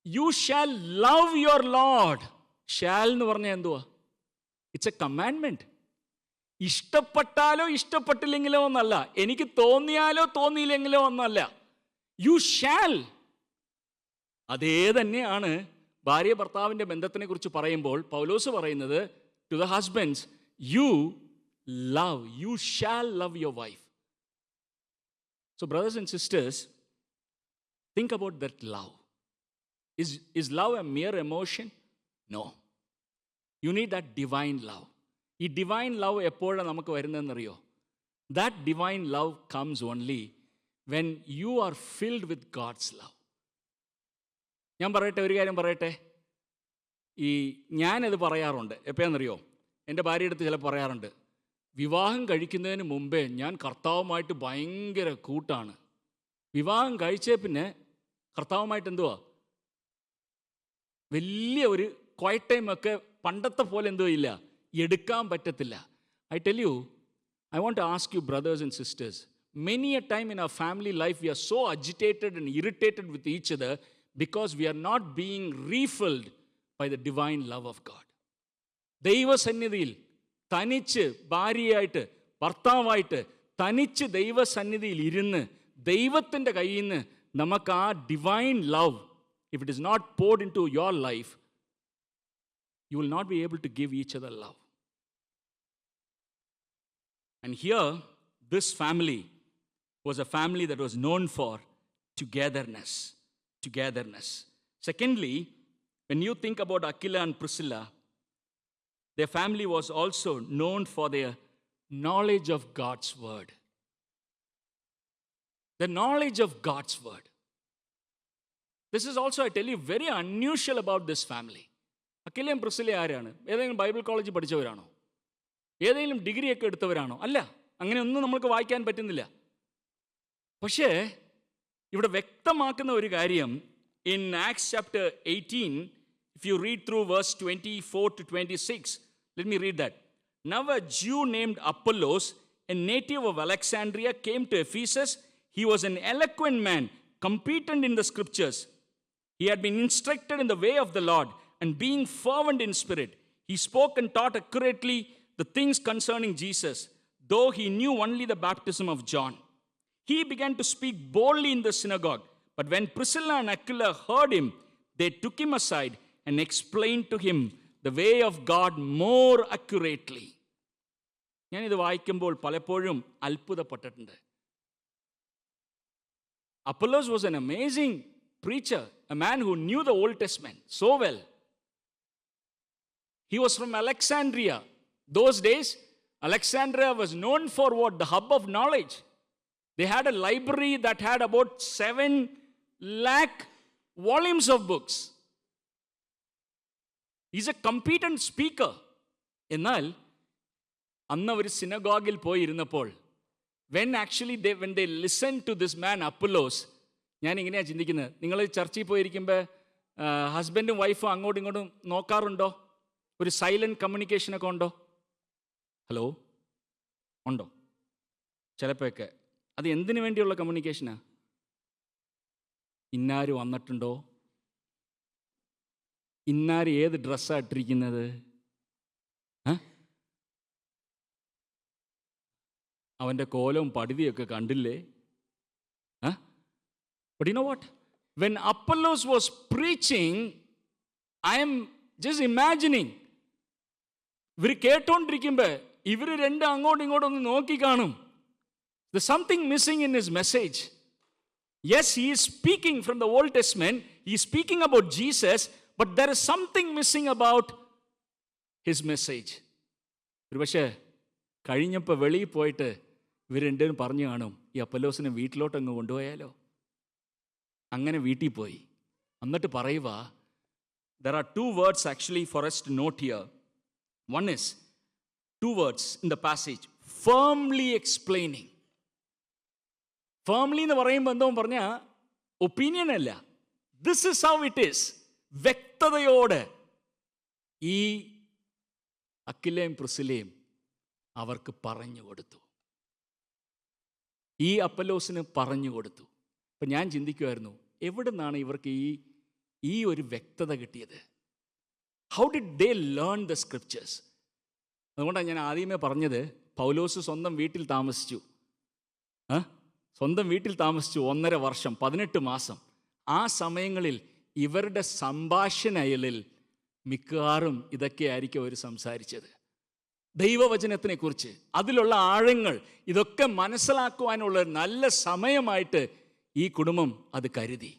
[SPEAKER 3] you shall love your lord. Shall എന്ന് പറഞ്ഞാൽ എന്തുവാ? It's a commandment. ഇഷ്ടപ്പെട്ടാലോ ഇഷ്ടപ്പെട്ടില്ലെങ്കിലോ ഒന്നല്ല, എനിക്ക് തോന്നിയാലോ തോന്നിയില്ലെങ്കിലോ ഒന്നല്ല, യു ഷാൽ. അതേ തന്നെയാണ് ഭാര്യ ഭർത്താവിൻ്റെ ബന്ധത്തിനെ കുറിച്ച് പറയുമ്പോൾ പൗലോസ് പറയുന്നത്, to the husbands, you shall love your wife. So brothers and sisters, think about that love. Is love a mere emotion? No. You need that divine love. ഈ ഡിവൈൻ ലവ് എപ്പോഴാണ് നമുക്ക് വരുന്നതെന്നറിയോ? That divine love comes only when you are filled with God's love. ഞാൻ പറയട്ടെ, ഒരു കാര്യം പറയട്ടെ. ഞാനത് പറയാറുണ്ട്. എപ്പോഴാണെന്നറിയോ? എൻ്റെ ഭാര്യയുടെ അടുത്ത് ചിലപ്പോൾ പറയാറുണ്ട്, വിവാഹം കഴിക്കുന്നതിന് മുമ്പേ ഞാൻ കർത്താവുമായിട്ട് ഭയങ്കര കൂട്ടാണ്, വിവാഹം കഴിച്ചേ പിന്നെ കർത്താവുമായിട്ട് എന്തുവാ വലിയ ഒരു ക്വയറ്റ് ടൈമൊക്കെ പണ്ടത്തെ പോലെ എന്തോ ഇല്ല, എടുക്കാൻ പറ്റത്തില്ല. I tell you, I want to ask you brothers and sisters, many a time in our family life we are so agitated and irritated with each other because we are not being refilled by the divine love of God. ദൈവസന്നിധിയിൽ തനിച്ച് ഭാര്യയായിട്ട് ഭർത്താവായിട്ട് തനിച്ച് ദൈവസന്നിധിയിൽ ഇരുന്ന് ദൈവത്തിൻ്റെ കയ്യിൽ നിന്ന് നമുക്ക് ആ divine love, if it is not poured into your life, you will not be able to give each other love. And here, this family was a family that was known for togetherness. Togetherness. Secondly, when you think about Aquila and Priscilla, their family was also known for their knowledge of God's word. The knowledge of God's word. This is also, I tell you, very unusual about this family. അക്കിലയും പ്രിസിലയും ആരാണ്? ഏതെങ്കിലും ബൈബിൾ കോളേജിൽ പഠിച്ചവരാണോ? ഏതെങ്കിലും ഡിഗ്രിയൊക്കെ എടുത്തവരാണോ? അല്ല, അങ്ങനെയൊന്നും നമുക്ക് വായിക്കാൻ പറ്റുന്നില്ല. പക്ഷേ ഇവിടെ വ്യക്തമാക്കുന്ന ഒരു കാര്യം, in Acts chapter 18, if you read through verse 24 to 26, let me read that. Now a Jew named Apollos, a native of Alexandria, came to Ephesus. He was an eloquent man, competent in the scriptures. He had been instructed in the way of the Lord, and being fervent in spirit, he spoke and taught accurately the things concerning Jesus, though he knew only the baptism of John. He began to speak boldly in the synagogue. But when Priscilla and Aquila heard him, they took him aside and explained to him the way of God more accurately. ഞാനിത് വായിക്കുമ്പോൾ പലപ്പോഴും അത്ഭുതപ്പെട്ടിട്ടുണ്ട്. Apollos was an amazing preacher, a man who knew the Old Testament so well. He was from Alexandria. Those days, Alexandria was known for what? The hub of knowledge. They had a library that had about 7 lakh volumes of books. He's a competent speaker. എന്നാൽ അന്ന് അവർ സിനഗോഗിൽ പോയി ഇരുന്നപ്പോൾ, when they listened to this man Apollos, ഞാൻ ഇങ്ങനെയാണ് ചിന്തിക്കുന്നത്, നിങ്ങൾ ചർച്ചിൽ പോയിരിക്കുമ്പോൾ ഹസ്ബൻഡും വൈഫും അങ്ങോട്ടും ഇങ്ങോട്ടും നോക്കാറുണ്ടോ? ഒരു സൈലൻറ്റ് കമ്മ്യൂണിക്കേഷനൊക്കെ ഉണ്ടോ? ഹലോ, ഉണ്ടോ? ചിലപ്പോഴൊക്കെ അത് എന്തിനു വേണ്ടിയുള്ള കമ്മ്യൂണിക്കേഷനാ? ഇന്നാര് വന്നിട്ടുണ്ടോ? ഇന്നാര് ഏത് ഡ്രസ്സാണ് ഇട്ടിരിക്കുന്നത്? അവൻ്റെ കോലവും പടുതിയൊക്കെ കണ്ടില്ലേ? But you know what? When Apollos was preaching, I am just imagining, ഇവർ കേട്ടോണ്ടിരിക്കുമ്പോൾ ഇവർ രണ്ടും അങ്ങോട്ടും ഇങ്ങോട്ടും ഒന്ന് നോക്കി കാണും. There's something missing in his message. Yes, he is speaking from the Old Testament. He is speaking about Jesus, but there is something missing about his message. ഒരു പക്ഷേ കഴിഞ്ഞപ്പോൾ വെളിയിൽ പോയിട്ട് ഇവർ രണ്ടും പറഞ്ഞു കാണും, ഈ അപ്പൊല്ലോസിനെ വീട്ടിലോട്ടങ്ങ് കൊണ്ടുപോയാലോ? അങ്ങനെ വീട്ടിൽ പോയി. എന്നിട്ട് പറയുക, there are 2 words actually for us to note here. One is 2 words in the passage, firmly explaining. Firmly എന്ന് പറയുമ്പോൾ എന്തോ പറഞ്ഞാൽ ഒപ്പീനിയൻ അല്ല, this is how it is. വ്യക്തതയോടെ ഈ അക്കിലയും പ്രിസിലയും അവർക്ക് പറഞ്ഞു കൊടുത്തു. ഈ അപ്പൊല്ലോസിന് പറഞ്ഞു കൊടുത്തു. അപ്പം ഞാൻ ചിന്തിക്കുമായിരുന്നു, എവിടെ നിന്നാണ് ഇവർക്ക് ഈ ഒരു വ്യക്തത കിട്ടിയത്? How did they learn the scriptures? അതുകൊണ്ടാണ് ഞാൻ ആദ്യമേ പറഞ്ഞത്, പൗലോസ് സ്വന്തം വീട്ടിൽ താമസിച്ചു. സ്വന്തം വീട്ടിൽ താമസിച്ചു 1.5 വർഷം, 18 മാസം. ആ സമയങ്ങളിൽ ഇവരുടെ സംഭാഷണയിൽ മിക്കവാറും ഇതൊക്കെയായിരിക്കും അവർ സംസാരിച്ചത്. ദൈവവചനത്തിനെ കുറിച്ച്, അതിലുള്ള ആഴങ്ങൾ, ഇതൊക്കെ മനസ്സിലാക്കുവാനുള്ള നല്ല സമയമായിട്ട് ഈ കുടുംബം അത് കരുതി.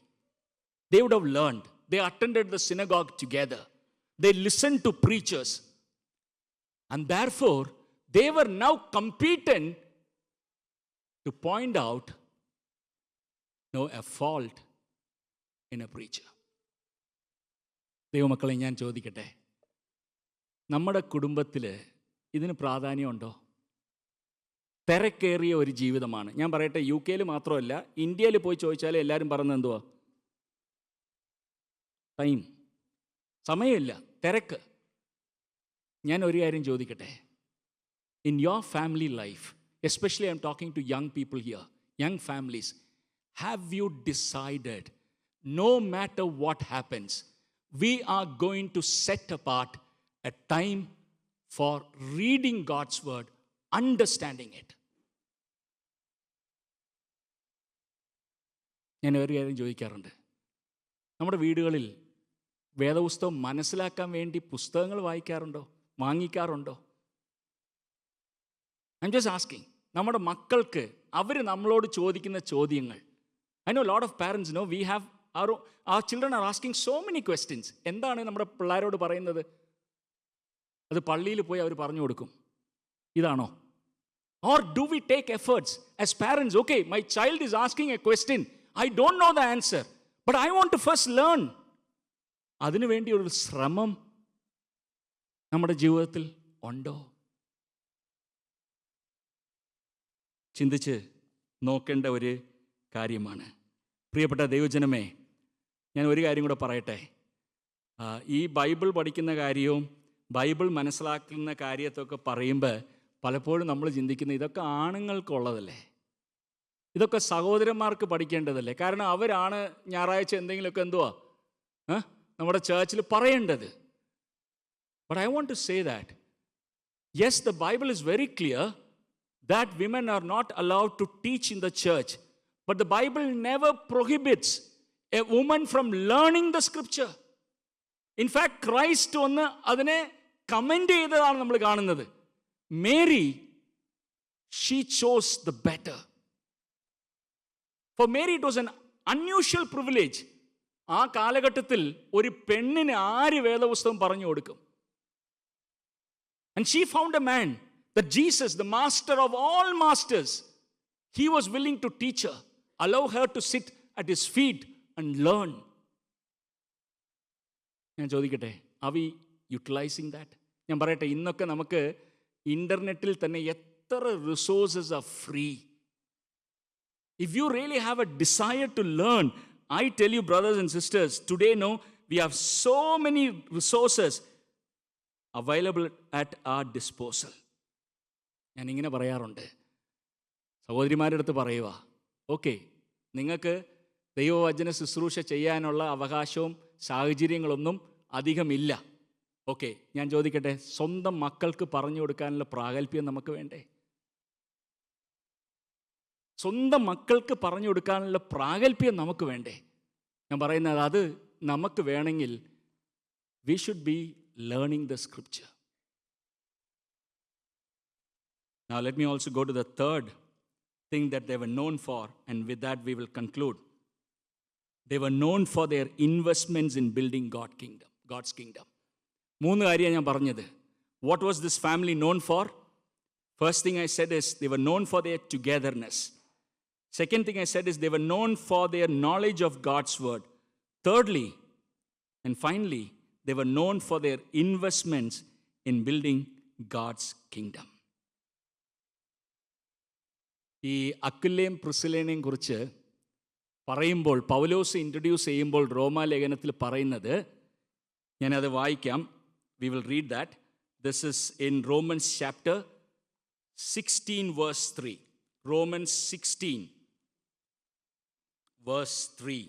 [SPEAKER 3] They would have learned. They attended the synagogue together. They listened to preachers. And therefore, they were now competent to point out a fault in a preacher. ദൈവമക്കളെ, ഞാൻ ചോദിക്കട്ടെ, നമ്മുടെ കുടുംബത്തിൽ ഇതിന് പ്രാധാന്യമുണ്ടോ? തിരക്കേറിയ ഒരു ജീവിതമാണ്. ഞാൻ പറയട്ടെ, UK മാത്രമല്ല, ഇന്ത്യയിൽ പോയി ചോദിച്ചാൽ എല്ലാവരും പറയുന്നത് എന്തുവാ? ടൈം, സമയമില്ല, തിരക്ക്. ഞാൻ ഒരു കാര്യം ചോദിക്കട്ടെ, in your family life, especially I am talking to young people here, young families, have you decided, no matter what happens, we are going to set apart a time for reading God's word, understanding it? ഞാൻ ഒരു കാര്യം ചോദിക്കാറുണ്ട്, നമ്മുടെ വീടുകളിൽ വേദപുസ്തകം മനസ്സിലാക്കാൻ വേണ്ടി പുസ്തകങ്ങൾ വാങ്ങിക്കാറുണ്ടോ? I'm just asking. നമ്മുടെ മക്കൾക്ക് അവർ നമ്മളോട് ചോദിക്കുന്ന ചോദ്യങ്ങൾ, I know lot of parents no, we have our children are asking so many questions. എന്താണ് നമ്മുടെ പിള്ളേരോട് പറയുന്നത്? അത് പള്ളിയിൽ പോയി അവർ പറഞ്ഞു കൊടുക്കും. ഇതാണോ? Or do we take efforts as parents? Okay, my child is asking a question. I don't know the answer, but I want to first learn. അതിനു വേണ്ടി ഒരു ശ്രമം നമ്മുടെ ജീവിതത്തിൽ ഉണ്ടോ? ചിന്തിച്ച് നോക്കേണ്ട ഒരു കാര്യമാണ്. പ്രിയപ്പെട്ട ദൈവജനമേ, ഞാൻ ഒരു കാര്യം കൂടെ പറയട്ടെ. ഈ ബൈബിൾ പഠിക്കുന്ന കാര്യവും ബൈബിൾ മനസ്സിലാക്കുന്ന കാര്യത്തൊക്കെ പറയുമ്പോൾ പലപ്പോഴും നമ്മൾ ചിന്തിക്കുന്നത് ഇതൊക്കെ ആണുങ്ങൾക്കുള്ളതല്ലേ, ഇതൊക്കെ സഹോദരന്മാർക്ക് പഠിക്കേണ്ടതല്ലേ, കാരണം അവരാണ് ഞായറാഴ്ച എന്തെങ്കിലുമൊക്കെ നമ്മുടെ ചേർച്ചിൽ പറയേണ്ടത്. But I want to say that, yes, the Bible is very clear that women are not allowed to teach in the church, but the Bible never prohibits a woman from learning the scripture. In fact, Christ ഒന്ന് അതിനെ കമൻ്റ് ചെയ്തതാണ് നമ്മൾ കാണുന്നത്. Mary, she chose the better. For Mary it was an unusual privilege. ആ കാലഘട്ടത്തിൽ ഒരു പെണ്ണിന് ആര് വേദപുസ്തകം പറഞ്ഞു കൊടുക്കും? And she found a man, that Jesus, the master of all masters, he was willing to teach her, allow her to sit at his feet and learn. ഞാൻ ചോദിക്കട്ടെ, are we utilizing that? ഞാൻ പറയട്ടെ, ഇന്നൊക്കെ നമുക്ക് ഇൻ്റർനെറ്റിൽ തന്നെ എത്ര resources are free. If you really have a desire to learn, I tell you, brothers and sisters, today, we have so many resources available at our disposal. ഞാൻ ഇങ്ങനെ പറയാറുണ്ട്, സഹോദരിമാരുടെ അടുത്ത് പറയുക, ഓക്കെ, നിങ്ങൾക്ക് ദൈവവചന ശുശ്രൂഷ ചെയ്യാനുള്ള അവകാശവും സാഹചര്യങ്ങളൊന്നും അധികമില്ല. ഓക്കെ, ഞാൻ ചോദിക്കട്ടെ, സ്വന്തം മക്കൾക്ക് പറഞ്ഞു കൊടുക്കാനുള്ള പ്രാഗൽഭ്യം നമുക്ക് വേണ്ടേ? സ്വന്തം മക്കൾക്ക് പറഞ്ഞു കൊടുക്കാനുള്ള പ്രാഗൽഭ്യം നമുക്ക് വേണ്ടേ? ഞാൻ പറയുന്നത്, അത് നമുക്ക് വേണമെങ്കിൽ we should be learning the scripture. Now let me also go to the third thing that they were known for, and with that we will conclude. They were known for their investments in building God's kingdom. മൂന്ന് കാര്യമാണ് ഞാൻ പറഞ്ഞത്. What was this family known for? First thing I said is they were known for their togetherness. Second thing I said is they were known for their knowledge of God's word. Thirdly, and finally, they were known for their investments in building God's kingdom. ഈ അക്വിലയും പ്രിസ്കില്ലയെയും കുറിച്ച് പറയുമ്പോൾ, പൗലോസ് ഇൻട്രൊഡ്യൂസ് ചെയ്യുമ്പോൾ റോമാലേഖനത്തിൽ പറയുന്നത്, ഞാനത് വായിക്കാം. We will read that. This is in Romans chapter 16 verse 3. Romans 16 verse 3.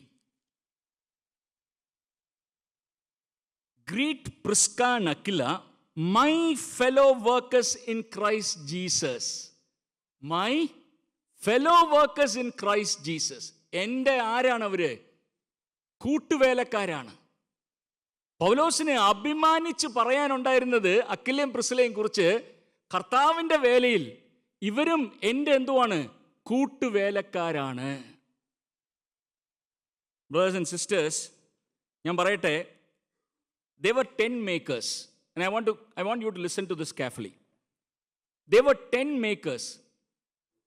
[SPEAKER 3] Greet Prisca and Aquila, my fellow workers in Christ Jesus. My fellow workers in Christ Jesus. എൻ്റെ ആരാണ് അവര്? കൂട്ടുവേലക്കാരാണ്. പൗലോസിനെ അഭിമാനിച്ച് പറയാനുണ്ടായിരുന്നത് അക്വിലയും പ്രിസ്കില്ലയും കുറിച്ച്, കർത്താവിൻ്റെ വേലയിൽ ഇവരും എൻ്റെ എന്തുവാണ്? കൂട്ടുവേലക്കാരാണ്. Brothers and sisters, ഞാൻ പറയട്ടെ, they were tent makers, and I want you to listen to this carefully. They were tent makers.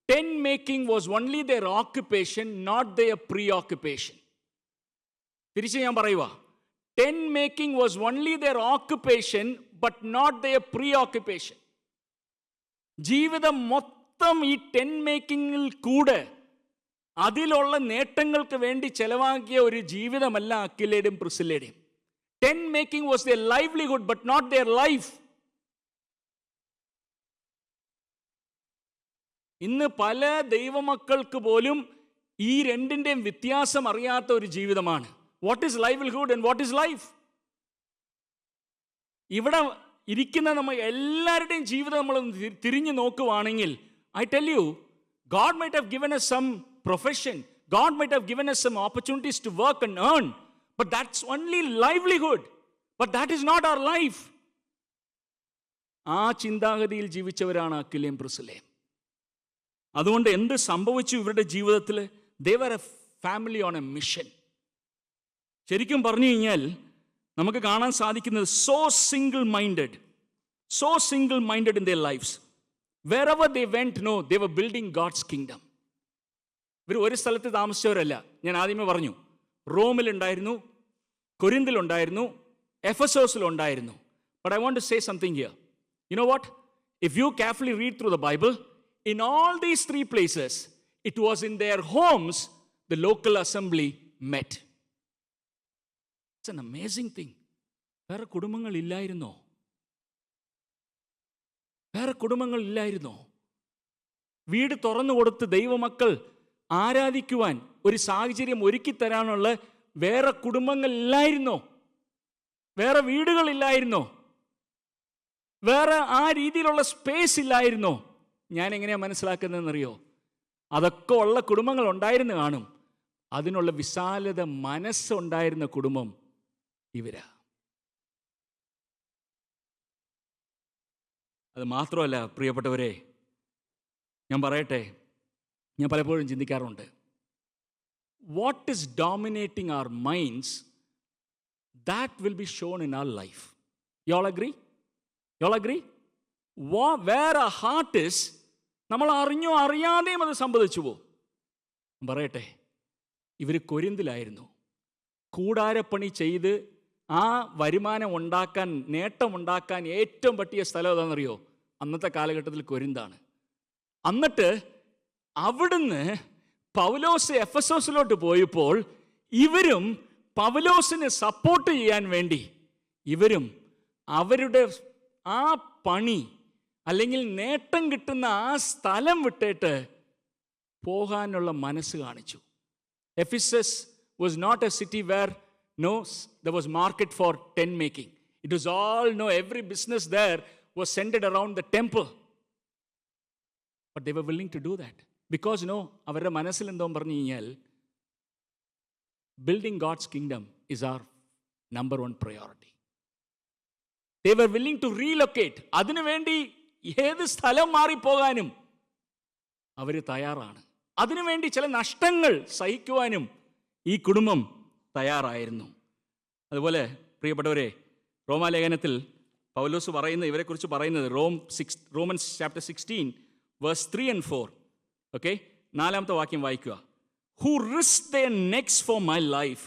[SPEAKER 3] Tent making was only their occupation, not their preoccupation. തിരിച്ച് ഞാൻ പറയുക, tent making was only their occupation, but not their preoccupation. ജീവിതം മൊത്തം ഈ tent makingൽ കൂടെ അതിലുള്ള നേട്ടങ്ങൾക്ക് വേണ്ടി ചെലവാക്കിയ ഒരു ജീവിതമല്ല അക്വിലയുടെയും പ്രിസ്കില്ലയുടെയും. Tent making was their livelihood, but not their life. ഇന്ന് പല ദൈവമക്കൾക്ക് പോലും ഈ രണ്ടിൻ്റെയും വ്യത്യാസം അറിയാത്ത ഒരു ജീവിതമാണ്. What is livelihood and what is life? ഇവിടെ ഇരിക്കുന്ന നമ്മൾ എല്ലാവരുടെയും ജീവിതം നമ്മൾ തിരിഞ്ഞു നോക്കുവാണെങ്കിൽ, I tell U, God might have given us some profession, God might have given us some opportunities to work and earn, but that's only livelihood. But that is not our life. ആ ചിന്താഗതിയിൽ ജീവിച്ചവരാണ് അക്വിലയും പ്രിസ്കില്ലയും. അതുകൊണ്ട് എന്ത് സംഭവിച്ചു ഇവരുടെ ജീവിതത്തിൽ? they were a family on a mission. ശരിക്കും പറഞ്ഞു കഴിഞ്ഞാൽ നമുക്ക് കാണാൻ സാധിക്കുന്നത് so single minded in their lives. Wherever they went, no, they were building God's kingdom. ഇവർ ഒരു സ്ഥലത്ത് താമസിച്ചവരല്ല. ഞാൻ ആദ്യമേ പറഞ്ഞു, റോമിലുണ്ടായിരുന്നു, കൊരിന്തിലുണ്ടായിരുന്നു, എഫെസോസിലുണ്ടായിരുന്നു. But I want to say something here. You know what? If you carefully read through the Bible, in all these three places, it was in their homes the local assembly met. It's an amazing thing. വേറെ കുടുംബങ്ങളില്ലായിരുന്നോ? വീട് തുറന്നു കൊടുത്ത് ദൈവമക്കൾ ആരാധിക്കുവാൻ ഒരു സാഹചര്യം ഒരുക്കി തരാനുള്ള വേറെ കുടുംബങ്ങളില്ലായിരുന്നോ? വേറെ വീടുകളില്ലായിരുന്നോ? വേറെ ആ രീതിയിലുള്ള സ്പേസ് ഇല്ലായിരുന്നോ? ഞാൻ എങ്ങനെയാ മനസ്സിലാക്കുന്നതെന്നറിയോ? അതൊക്കെ ഉള്ള കുടുംബങ്ങൾ ഉണ്ടായിരുന്നു കാണും. അതിനുള്ള വിശാലത മനസ്സുണ്ടായിരുന്ന കുടുംബം ഇവരാ. അത് മാത്രമല്ല പ്രിയപ്പെട്ടവരെ, ഞാൻ പറയട്ടെ, ഞാൻ പലപ്പോഴും ചിന്തിക്കാറുണ്ട്, what is dominating our minds, that will be shown in our life. You all agree? Where a heart is, നമ്മൾ അറിഞ്ഞോ അറിയാതെയും അത് സംഭവിച്ചു പോകും. പറയട്ടെ, ഇവർ കൊരിന്തിലായിരുന്നു. കൂടാരപ്പണി ചെയ്ത് ആ വരുമാനം ഉണ്ടാക്കാൻ, നേട്ടമുണ്ടാക്കാൻ ഏറ്റവും പറ്റിയ സ്ഥലം ഏതാണെന്നറിയോ? അന്നത്തെ കാലഘട്ടത്തിൽ കൊരിന്താണ്. എന്നിട്ട് അവിടുന്ന് പൗലോസ് എഫെസോസിലോട്ട് പോയപ്പോൾ ഇവരും പൗലോസിനെ സപ്പോർട്ട് ചെയ്യാൻ വേണ്ടി ഇവരും അവരുടെ ആ പണി അല്ലെങ്കിൽ നേട്ടം കിട്ടുന്ന ആ സ്ഥലം വിട്ടിട്ട് പോകാനുള്ള മനസ്സ് കാണിച്ചു. Ephesus was not a city where there was market for tent making. It was all, every business there was centered around the temple. But they were willing to do that. Because, അവരുടെ മനസ്സിൽ എന്തോ പറഞ്ഞു കഴിഞ്ഞാൽ, building God's kingdom is our number one priority. They were willing to relocate. അതിനുവേണ്ടി ഏത് സ്ഥലം മാറിപ്പോകാനും അവർ തയ്യാറാണ്. അതിനുവേണ്ടി ചില നഷ്ടങ്ങൾ സഹിക്കുവാനും ഈ കുടുംബം തയ്യാറായിരുന്നു. അതുപോലെ പ്രിയപ്പെട്ടവരെ, റോമാലേഖനത്തിൽ പൗലോസ് ഇവരെക്കുറിച്ച് പറയുന്നത് Romans chapter 16 verse 3 and 4. Okay, 4ാമത്തെ വാക്യം വായിക്കുക. Who risked their necks for my life,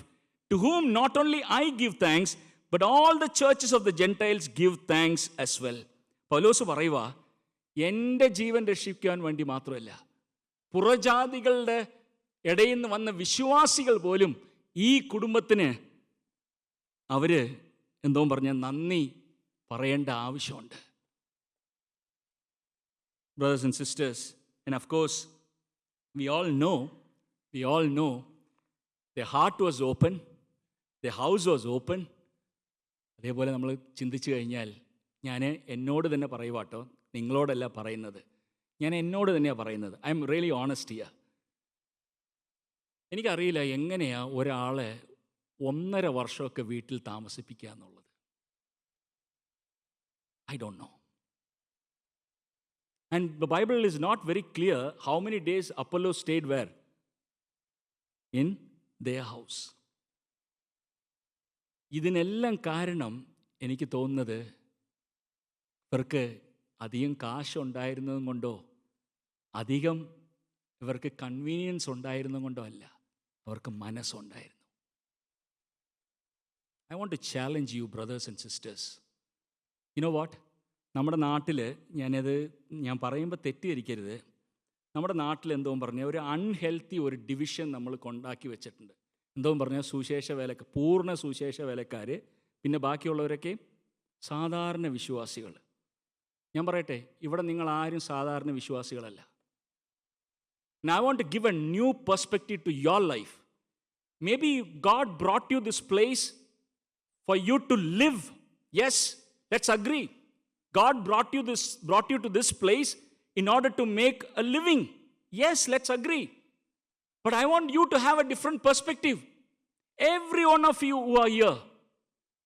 [SPEAKER 3] to whom not only I give thanks, but all the churches of the Gentiles give thanks as well. പൗലോസ് പറയുക, എൻ്റെ ജീവൻ രക്ഷിക്കാൻ വേണ്ടി മാത്രമല്ല, പുറജാതികളുടെ ഇടയിൽ നിന്ന് വന്ന വിശ്വാസികൾ പോലും ഈ കുടുംബത്തിന് അവർ എന്തോ പറഞ്ഞ നന്ദി പറയേണ്ട ആവശ്യമുണ്ട്. Brothers and sisters, and of course we all know their heart was open, their house was open. അതേപോലെ നമ്മൾ ചിന്തിച്ചു കഴിഞ്ഞാൽ, ഞാൻ എന്നോട് തന്നെ പറയുവാട്ടോ, നിങ്ങളോടല്ല പറയുന്നത്, ഞാൻ എന്നോട് തന്നെയാണ് പറയുന്നത്. I am really honest here. എനിക്കറിയില്ല എങ്ങനെയാണ് ഒരാളെ 1.5 വർഷമൊക്കെ വീട്ടിൽ താമസിപ്പിക്കുക എന്നുള്ളത്. I don't know. And the Bible is not very clear how many days Apollo stayed where in their house. ഇതിനെല്ലാം കാരണം എനിക്ക് തോന്നുന്നത് ഇവർക്ക് അധികം കാശുണ്ടായിരുന്നതും കൊണ്ടോ അധികം ഇവർക്ക് കൺവീനിയൻസ് ഉണ്ടായിരുന്നതും കൊണ്ടോ അല്ല, അവർക്ക് മനസ്സുണ്ടായിരുന്നു. I want to challenge you, brothers and sisters. You know what? നമ്മുടെ നാട്ടിൽ, ഞാൻ പറയുമ്പോൾ തെറ്റിദ്ധരിക്കരുത്, നമ്മുടെ നാട്ടിൽ എന്തോ പറഞ്ഞാൽ ഒരു അൺഹെൽത്തി ഒരു ഡിവിഷൻ നമ്മൾ കൊണ്ടാക്കി വെച്ചിട്ടുണ്ട്. എന്തോ പറഞ്ഞാൽ പൂർണ്ണ സുശേഷ വേലക്കാർ, പിന്നെ ബാക്കിയുള്ളവരൊക്കെ സാധാരണ വിശ്വാസികൾ. ഞാൻ പറയട്ടെ, ഇവിടെ നിങ്ങൾ ആരും സാധാരണ വിശ്വാസികളല്ല. And I want to give a new perspective to your life. Maybe God brought you this place for you to live. Yes, let's agree. God brought you to this place in order to make a living. Yes, let's agree. But I want you to have a different perspective. Every one of you who are here,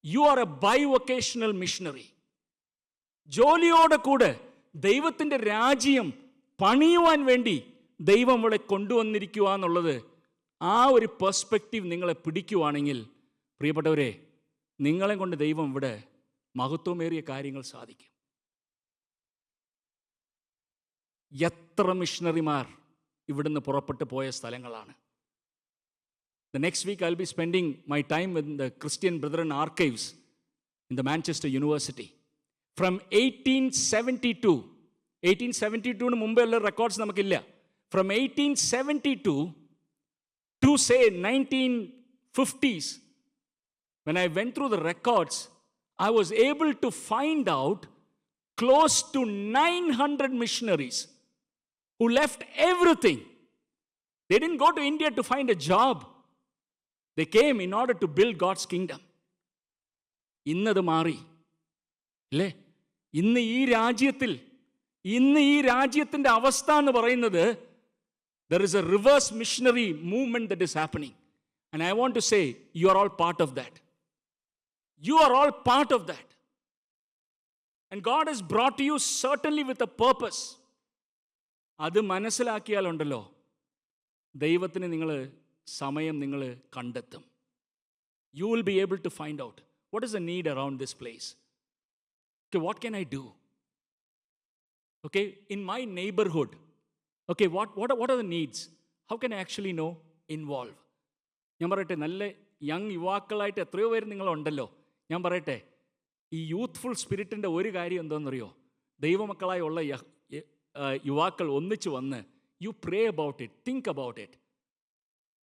[SPEAKER 3] you are a bivocational missionary. ജോലിയോടെ കൂടെ ദൈവത്തിൻ്റെ രാജ്യം പണിയുവാൻ വേണ്ടി ദൈവം ഇവിടെ കൊണ്ടുവന്നിരിക്കുക എന്നുള്ളത്, ആ ഒരു പെർസ്പെക്റ്റീവ് നിങ്ങളെ പിടിക്കുവാണെങ്കിൽ, പ്രിയപ്പെട്ടവരെ, നിങ്ങളെ കൊണ്ട് ദൈവം ഇവിടെ മഹത്വമേറിയ കാര്യങ്ങൾ സാധിക്കും. എത്ര മിഷണറിമാർ ഇവിടുന്ന് പുറപ്പെട്ടു പോയ സ്ഥലങ്ങളാണ്. The next week I'll be spending my time with the Christian Brethren Archives in the Manchester University. From 1872 മുമ്പെയുള്ള records നമുക്കില്ല. From 1872 to say 1950s, when I went through the records, I was able to find out close to 900 missionaries who left everything. They didn't go to India to find a job. They came in order to build God's kingdom. ഇന്നത് മാറി അല്ലേ? ഇന്ന് ഈ രാജ്യത്തിൻ്റെ അവസ്ഥ എന്ന് പറയുന്നത്, there is a reverse missionary movement that is happening. And I want to say, you are all part of that. You are all part of that. And God has brought you certainly with a purpose. അത് മനസ്സിലാക്കിയാലുണ്ടല്ലോ, ദൈവത്തിന് സമയം നിങ്ങൾ കണ്ടെത്തും. You will be able to find out what is the need around this place. Okay, what can I do? Okay, in my neighborhood, okay, what are the needs? How can I actually know? Involve. ഞാൻ പറയട്ടെ, നല്ല യങ് യുവാക്കളായിട്ട് എത്രയോ പേര് നിങ്ങളുണ്ടല്ലോ. ഞാൻ പറയട്ടെ, ഈ യൂത്ത്ഫുൾ സ്പിരിറ്റിൻ്റെ ഒരു കാര്യം എന്താണെന്നറിയോ? ദൈവമക്കളായി ഉള്ള യുവാക്കൾ ഒന്നിച്ച് വന്ന് you pray about it, think about it.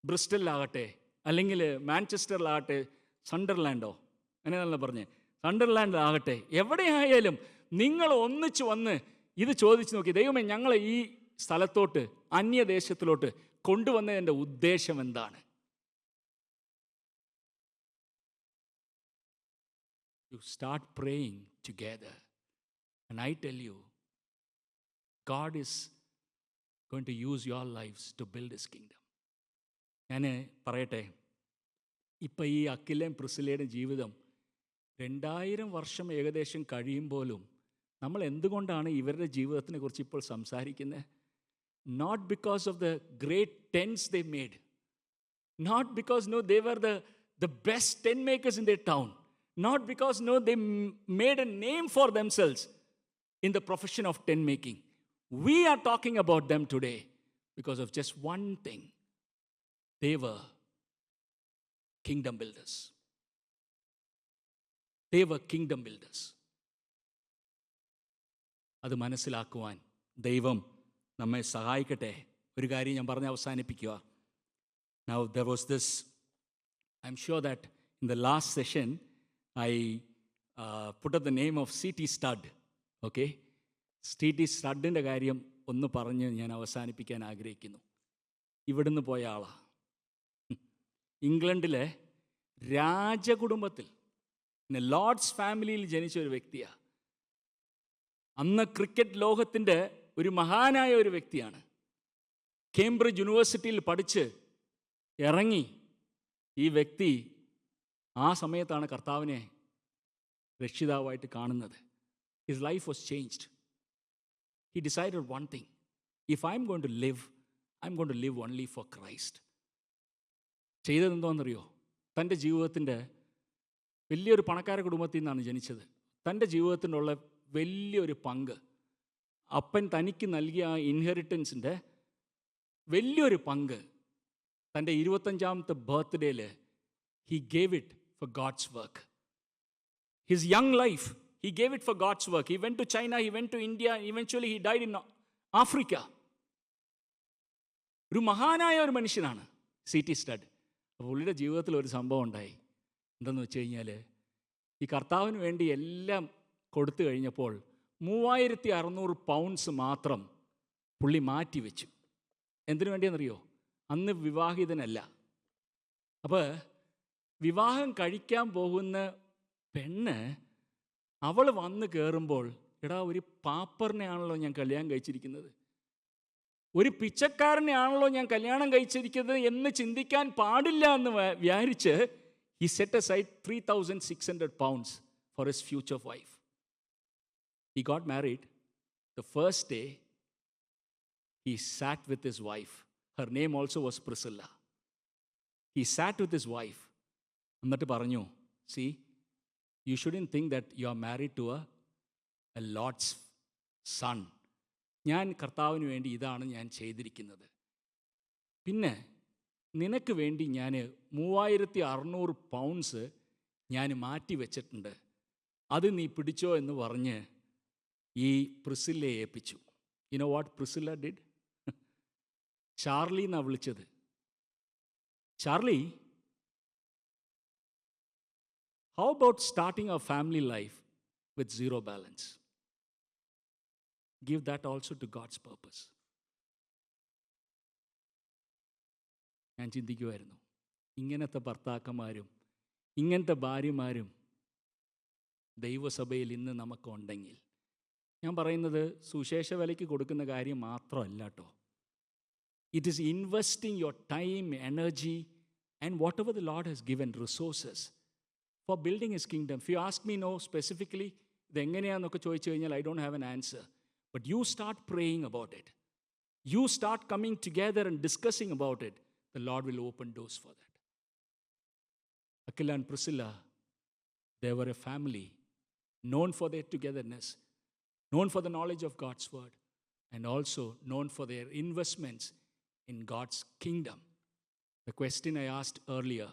[SPEAKER 3] ബ്രിസ്റ്റലിലാകട്ടെ, അല്ലെങ്കിൽ മാഞ്ചസ്റ്ററിലാകട്ടെ, സണ്ടർലാൻഡോ അങ്ങനെയാണല്ലോ പറഞ്ഞേ, സണ്ടർലാൻഡിലാകട്ടെ, എവിടെയായാലും നിങ്ങൾ ഒന്നിച്ച് വന്ന് ഇത് ചോദിച്ചു നോക്കി, ദൈവമേ ഞങ്ങളെ ഈ സ്ഥലത്തോട്ട്, അന്യദേശത്തിലോട്ട് കൊണ്ടുവന്നതിൻ്റെ ഉദ്ദേശം എന്താണ്? You start praying together, and I tell you, God is going to use your lives to build His kingdom. ഞാൻ പറയട്ടെ, ഇപ്പം ഈ അക്കിലേയും പ്രിസിലയുടെ ജീവിതം 2000 വർഷം ഏകദേശം കഴിയുമ്പോഴും നമ്മൾ എന്തുകൊണ്ടാണ് ഇവരുടെ ജീവിതത്തിനെ കുറിച്ച് ഇപ്പോൾ സംസാരിക്കുന്നത്? Not because of the great tents they made, not because they were the best tent makers in their town, not because they made a name for themselves in the profession of tent making. We are talking about them today because of just one thing. They were kingdom builders. They were kingdom builders. അത് മനസ്സിലാക്കുവാൻ ദൈവം നമ്മെ സഹായിക്കട്ടെ. ഒരു കാര്യം ഞാൻ പറഞ്ഞ് അവസാനിപ്പിക്കുക. Now there was this, I'm sure that in the last session I put up the name of C.T. Studd. Okay? C.T. Studdൻ്റെ കാര്യം ഒന്ന് പറഞ്ഞ് ഞാൻ അവസാനിപ്പിക്കാൻ ആഗ്രഹിക്കുന്നു. ഇവിടുന്ന് പോയ ആളാണ്. ഇംഗ്ലണ്ടിലെ രാജകുടുംബത്തിൽ, ലോർഡ്സ് ഫാമിലിയിൽ ജനിച്ച ഒരു വ്യക്തിയാണ്. അന്ന് ക്രിക്കറ്റ് ലോകത്തിൻ്റെ ഒരു മഹാനായ ഒരു വ്യക്തിയാണ്. കേംബ്രിഡ്ജ് യൂണിവേഴ്സിറ്റിയിൽ പഠിച്ച് ഇറങ്ങി ഈ വ്യക്തി ആ സമയത്താണ് കർത്താവിനെ രക്ഷിതാവായിട്ട് കാണുന്നത്. His life was changed. He decided one thing, if I'm going to live, I'm going to live only for Christ. ചെയ്തതെന്തോന്നറിയോ? തൻ്റെ ജീവിതത്തിൻ്റെ വലിയൊരു പണക്കാര കുടുംബത്തിൽ നിന്നാണ് ജനിച്ചത്. തൻ്റെ ജീവിതത്തിനുള്ള വലിയൊരു പങ്ക്, അപ്പൻ തനിക്ക് നൽകിയ ആ ഇൻഹെറിറ്റൻസിൻ്റെ വലിയൊരു പങ്ക് തൻ്റെ 25ാമത്തെ ബർത്ത്ഡേയിൽ he gave it for God's work. His young life, he gave it for God's work. He went to China, he went to India, eventually he died in Africa. ഒരു മഹാനായ ഒരു മനുഷ്യനാണ് C.T. Studd. അപ്പോൾ പുള്ളിയുടെ ജീവിതത്തിൽ ഒരു സംഭവം ഉണ്ടായി. എന്തെന്ന് വെച്ച് കഴിഞ്ഞാൽ, ഈ കർത്താവിന് വേണ്ടി എല്ലാം കൊടുത്തു കഴിഞ്ഞപ്പോൾ 3600 പൗണ്ട്സ് മാത്രം പുള്ളി മാറ്റിവെച്ചു. എന്തിനു വേണ്ടിയെന്നറിയോ? അന്ന് വിവാഹിതനല്ല. അപ്പോൾ വിവാഹം കഴിക്കാൻ പോകുന്ന പെണ്ണ്, അവൾ വന്ന് കയറുമ്പോൾ, എടാ ഒരു പാപ്പറിനെയാണല്ലോ ഞാൻ കല്യാണം കഴിച്ചിരിക്കുന്നത്, ഒരു പിച്ചക്കാരനെയാണല്ലോ ഞാൻ കല്യാണം കഴിച്ചിരിക്കുന്നത് എന്ന് ചിന്തിക്കാൻ പാടില്ല എന്ന് വിചാരിച്ച് he set aside 3,600 pounds for his future wife. He got married. The first day, he sat with his wife. Her name also was Priscilla. He sat with his wife. എന്നിട്ട് പറഞ്ഞു, see, you shouldn't think that you are married to a Lord's son. ഞാൻ കർത്താവിന് വേണ്ടി ഇതാണ് ഞാൻ ചെയ്തിരിക്കുന്നത്. പിന്നെ നിനക്ക് വേണ്ടി ഞാൻ 3,600 പൗണ്ട്സ് ഞാൻ മാറ്റി വെച്ചിട്ടുണ്ട്, അത് നീ പിടിച്ചോ എന്ന് പറഞ്ഞ് ഈ പ്രിസില്ലയെ ഏൽപ്പിച്ചു. You know what Priscilla did? Charlie എന്നാണ് വിളിച്ചത്. Charlie, how about starting a family life with zero balance? Give that also to God's purpose. ഞാൻ ചിന്തിക്കുമായിരുന്നു, ഇങ്ങനത്തെ ഭർത്താക്കന്മാരും ഇങ്ങനത്തെ ഭാര്യമാരും ദൈവസഭയിൽ ഇന്ന് നമുക്കുണ്ടെങ്കിൽ. ഞാൻ പറയുന്നത് സുശേഷ വിലയ്ക്ക് കൊടുക്കുന്ന കാര്യം മാത്രമല്ല കേട്ടോ. It is investing your time, energy and whatever the lord has given resources for building his kingdom. If you ask me no specifically ഇതെങ്ങനെയാണെന്നൊക്കെ ചോദിച്ചു കഴിഞ്ഞാൽ I don't have an answer. But you start praying about it. You start coming together and discussing about it. The Lord will open doors for that. Aquila and Priscilla, they were a family known for their togetherness, known for the knowledge of God's word, and also known for their investments in God's kingdom. The question I asked earlier,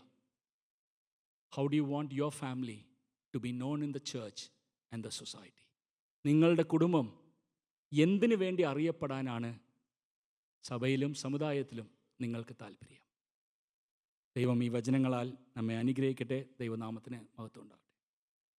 [SPEAKER 3] how do you want your family to be known in the church and the society? നിങ്ങളുടെ കുടുംബം എന്തിനു വേണ്ടി അറിയപ്പെടാനാണ് സഭയിലും സമുദായത്തിലും നിങ്ങൾക്ക് താല്പര്യം? ദൈവം ഈ വചനങ്ങളാൽ നമ്മെ അനുഗ്രഹിക്കട്ടെ. ദൈവനാമത്തിന് മഹത്വം ഉണ്ടാകട്ടെ.